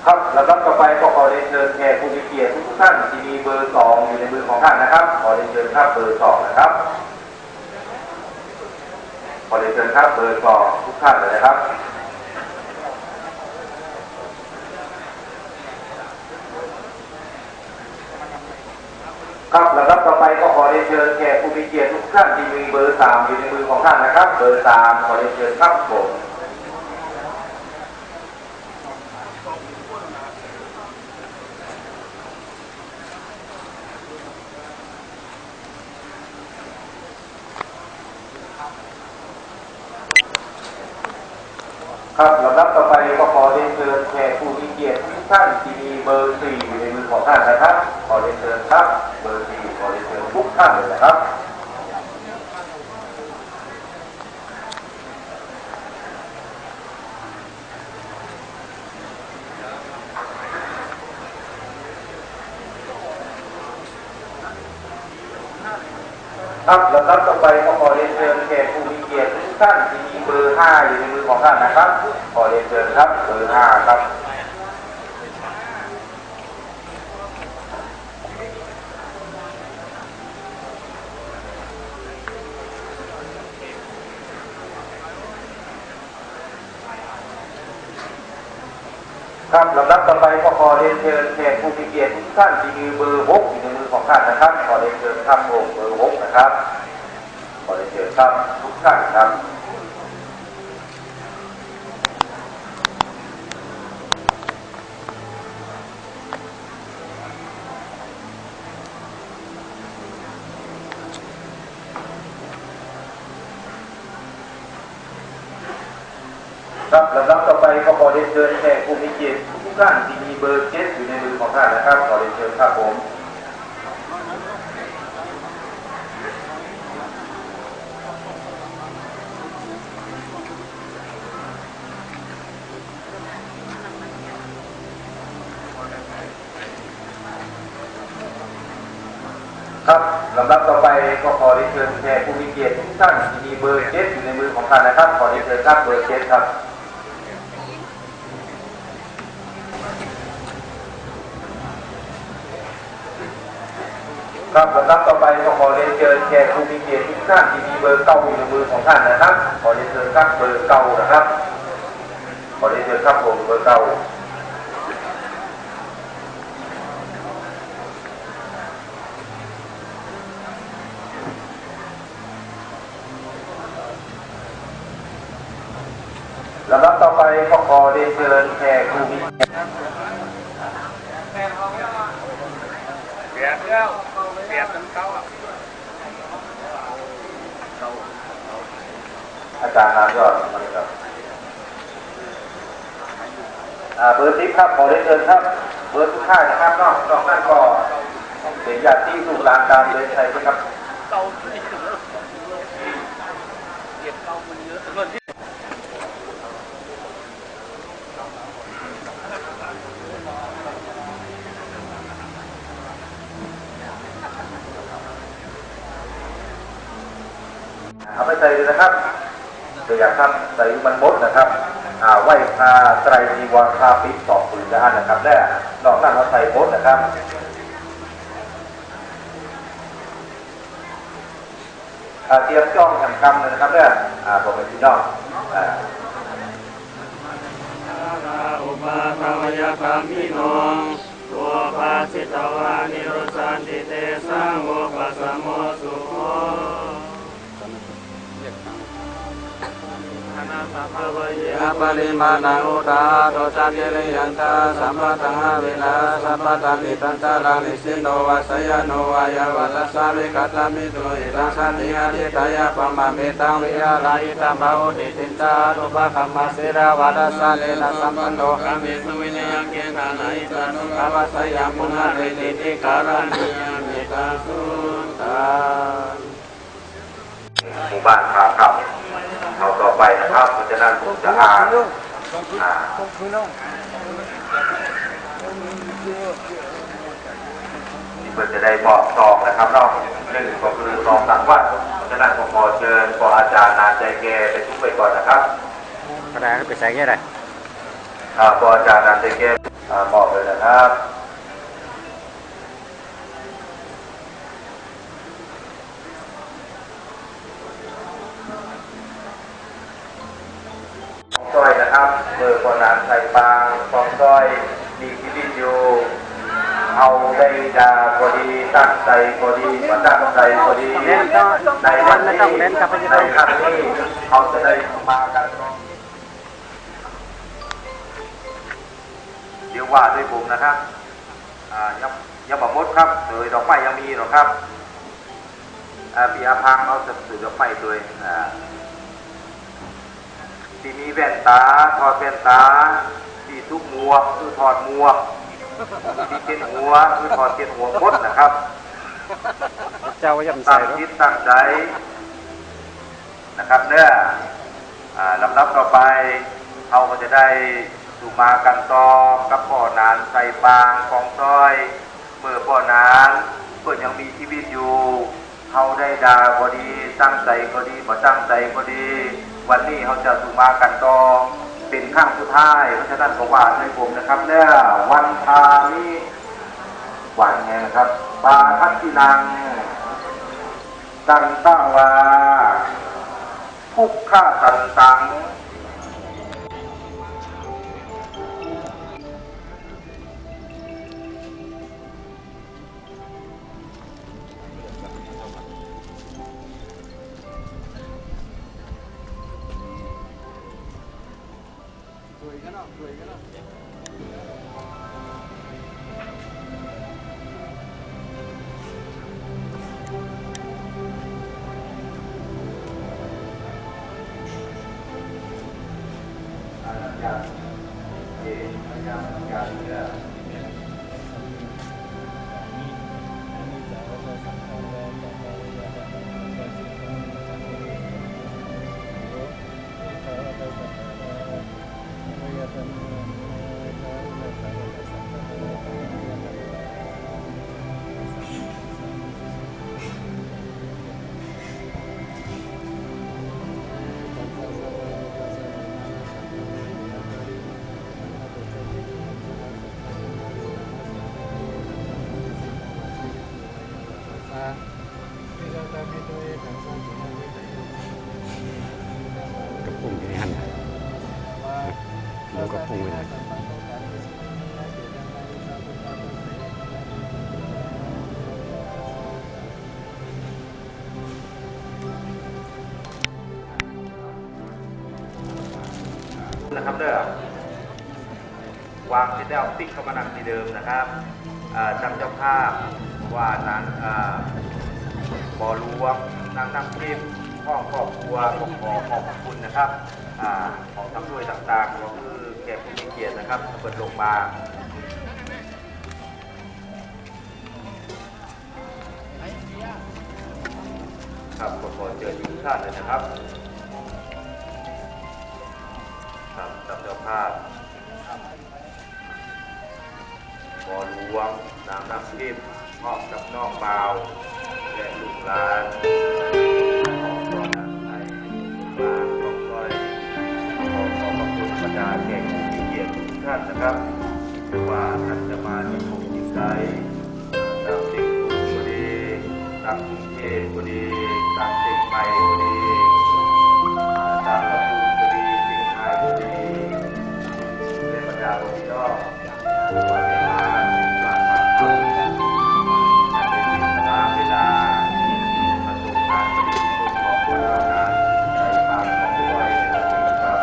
ครับลำดับต่อไปก็ขอเรียนเชิญแขกผู้มีเกียรติทุกท่านที่มีเบอร์2อยู่ในมือของท่านนะครับขอเรียนเชิญครับเบอร์2นะครับขอเรียนเชิญครับเบอร์2ทุกท่านเลยนะครับครับลำดับต่อไปก็ขอเรียนเชิญแขกผู้มีเกียรติทุกท่านที่มีเบอร์3อยู่ในมือของท่านนะครับเบอร์3ขอเรียนเชิญครับผมครับลำดับต่อไปก็ขอเรียนเชิญแขกผู้มีเกียรติทุกท่านที่มีเบอร์4อยู่ในมือของท่านนะครับขอเรียนเชิญครับเบอร์4ขอเรียนเชิญทุกท่านเลยนะครับครับลำดับต่อไปก็ขอเรียนเชิญแขกผู้มีเกียรติทุกท่านที่มีเบอร์5อยู่ในมือของท่านนะครับขอเรียนเชิญครับเบอร์5ครับครับลำดับต่อไปก็ขอเรียนเชิญแขกผู้มีเกียรติทุกท่านที่มีเบอร์6อยู่ในมือของท่านนะครับขอเรียนเชิญครับผมเบอร์6นะครับขอเรียนเชิญครับทุกท่านครับครับลำดับต่อไปก็ขอเรียนเชิญแขกผู้มีเกียรติทุกท่านที่มีเบอร์7อยู่ในมือของท่านนะครับขอเรียนเชิญครับผมครับลำดับต่อไปก็ขอเรียนเชิญแขกผู้มีเกียรติทุกท่านที่มีเบอร์7อยู่ในมือของท่านนะครับขอเรียนเชิญครับเบอร์7ครับครับลำดับต่อไปก็ขอเรียนเชิญแขกผู้มีเกียรติทุกท่านที่มีเบอร์9อยู่ในมือของท่านนะครับขอเรียนเชิญครับเบอร์9นะครับขอเรียนเชิญครับผมเบอร์9ลำดับต่อไปก็ขอเรียนเชิญแขกผู้มีอาจารย์นายอดมาเลยครับเบอร์10ครับขอเรียนเชิญครับเบอร์ทุกท่านนะครับนอกนั้นก็เป็นญาติที่สู่รางการเลยใช่ไหมครับเอาไปใส่เลยนะครับตัวอย่างครับใส่มันมดนะครับไหว้พาไตรจีวรพาปิดสอบปืนด้านนะครับและนอกนั้นเราใส่มดนะครับเตรียมจ้องแข่งกำเลยนะครับเนี่ยผมเป็นพี่น้อง
อุปาทวยธรรมิโนตัวภาสิตวานิโรสันติเตสังโฆปัสสโมสุโขอนาสภาว
อาปริมาณังอุตาโตสัจเจริยันตาสัมปะตังเวนะสัพพตังนิตันตาลังนิสินโนวาสยโนวายาวัตสาวิกัตตามิตุอิตังสันติอาทิตายาปมาเมตังวิหารายิตังภาวติตินตาตุปะคัมมาเสราวาดสาเลนะสัมปันโนกามิสุวินยังเกณานาอิตานุภาวสยามปุณะเรติติการานิยามิตาสุตา
หมู่บ้านขาครับเอาต่อไปนะครับเพราะฉะนั้นผมจะอ่านนี่เพื่อจะได้บอกซองนะครับนอกหนึ่งก็คือซองสังวัดเพราะฉะนั้นผมขอเชิญขออาจารย์นานใจแกไปทุกไปก่อนนะครับ
ก็ได้ไปใส่แค่ไหน
ขออาจารย์นานใจแกบอกเลยนะครับซอยนะครับเบอร์คนนั้นใส่ปางฟองซอยมีชีวิตอยู่เอาได้ดาพอดีตั้งใจพอดีมาตั้งใจพอดีในวันนี้ในครั้งนี้เขาจะได้มากันเดี๋ยวว่าด้วยผมนะครับยังบอกมดครับโดยดอกไม้ยังมีหรอครับปีอาพังเอาสื่อดอกไม้ด้วยที่มีแว่นตาถอดแว่นตาที่ทุกมัวคือถอดมัวที่เก็นหัวคือถอดเก็นหัวมดนะครับ
เจ้ายัง
ตั้งคิดตั้งใจนะครับเนี่ยลำดับต่อไปเขาก็จะได้สุมากันตอกับพ่อนานใส่ปางกองซอยเมื่อพ่อนานเพื่อยังมีชีวิตอยู่เขาได้ด่าพอดีตั้งใจพอดีบ่ตั้งใจพอดีวันนี้เขาจะสุมากันต่อเป็นข้างสุดท้ายเพราะฉะนั้นก็ว่าให้ผมนะครับเนี่ยวันพานี้วันไงนะครับปาทัศน์นังตันตั้งว่าทุกข้าตันตัง
กับพุ่งที่หันดูกับพุ่งเลย
นะครับเด้อวางที่แล้วติ๊กเข้ามานั่งที่เดิมนะครับจำเจ้าภาพว่านั้นบ่อหลวงนางน้ำทิพย์ห้องครอบครัวขอขอบคุณนะครับของทำด้วยต่างๆก็คือแขกผู้มีเกียรตินะครับเปิดลงมาครับขอเชิญทุกท่านเลยนะครับครับจำเจ้าภาพบ่อหลวงนางน้ำทิพย์พร้อมกับน้องบ่าวและลูกหลานของบ่อน้ำไทยมาของซอยขอขอบคุณบรรดาแขกผู้มีเกียรติทุกท่านนะครับว่าท่านจะมาที่ผมที่ไกลตามสิ่งก็ดีตามกรุงเทพก็ดีตามเชียงใหม่ก็ดีตามลำพูนก็ดีเชียงรายก็ดีเป็นบรรดาคนที่ชอบวันเวลาการมาทำเวลาประสบการณ์ประดิษฐ์ของคนเรานั้นในบางของด้วยนะครับ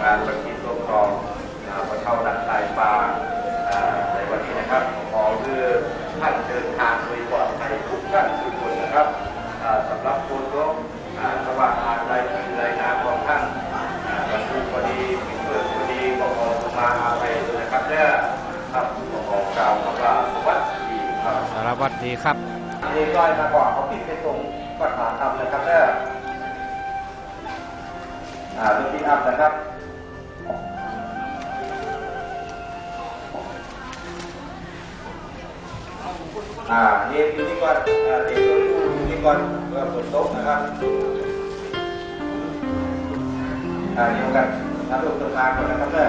งานประกิจร่วมครองบรรเทาดันสายฟ้าในวันนี้นะครับขอคือท่านเดินทางโดยปลอดภัยทุกท่านทุกคนนะครับสำหรับผู้ร่วมสว่างอาลัยคือรายนามของท่านวันพุธพอดีเปิดพอดีขอมาอาภัยด้วยนะครับเนี่ยครับขอกล่าวคำว่าสวัสดีครับ
สวัสดีครับ
นี่ก้อยมาก่อนเขาปิดไปส่งปัญหาทำนะครับเนี่ยดูที่อัพนะครับนี่อยู่นี่ก่อนเดี๋ยวอยู่นี่ก่อนเพื่อบนโต๊ะนะครับเดียวกันทำรูปตัวกลางก่อนนะครับเนี่ย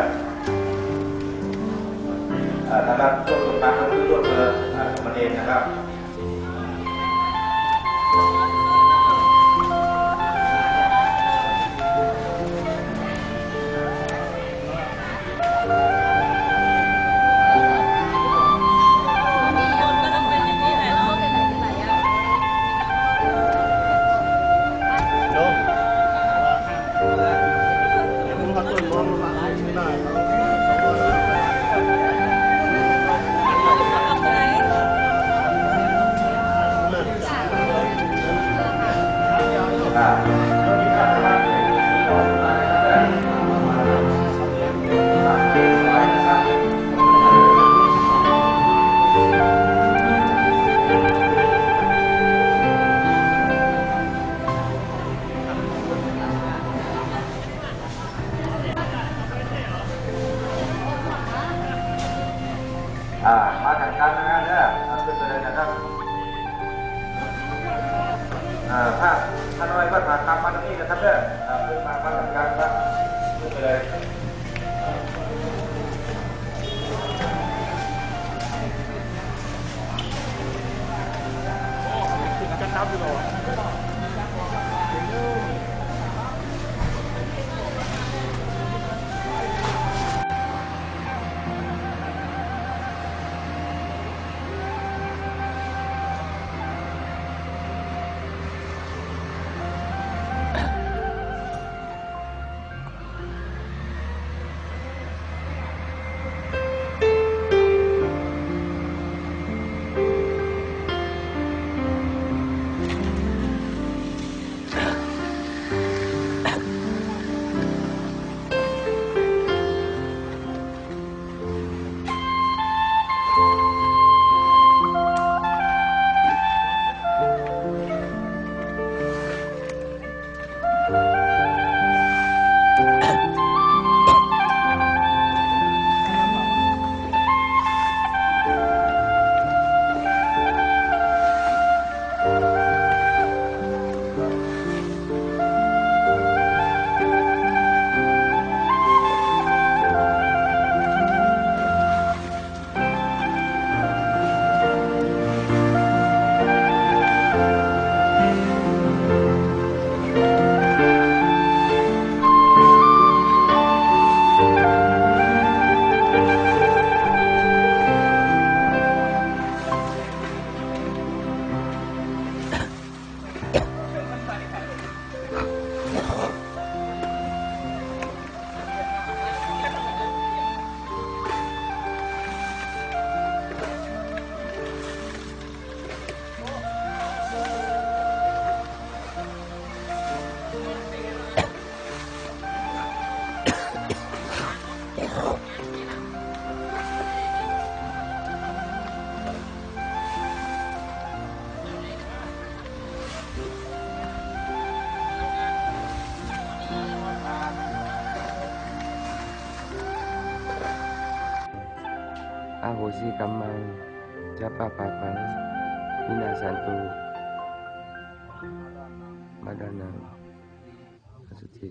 ทำรูปตัวกลางก็คือรูปเบอร์ของมันเองนะครับมาทางการงานเนี่ยขึ้นไปเลยนะครับถ้าน้อยก็ผ่านตามมาตรงนี้นะครับเนี่ยขึ้นมาทางการครับขึ้นไปเลยจะนับอยู่หรอ
อาโหสิกรรมังจะปะปะปังวินาสันตุมาดานังอสุจิ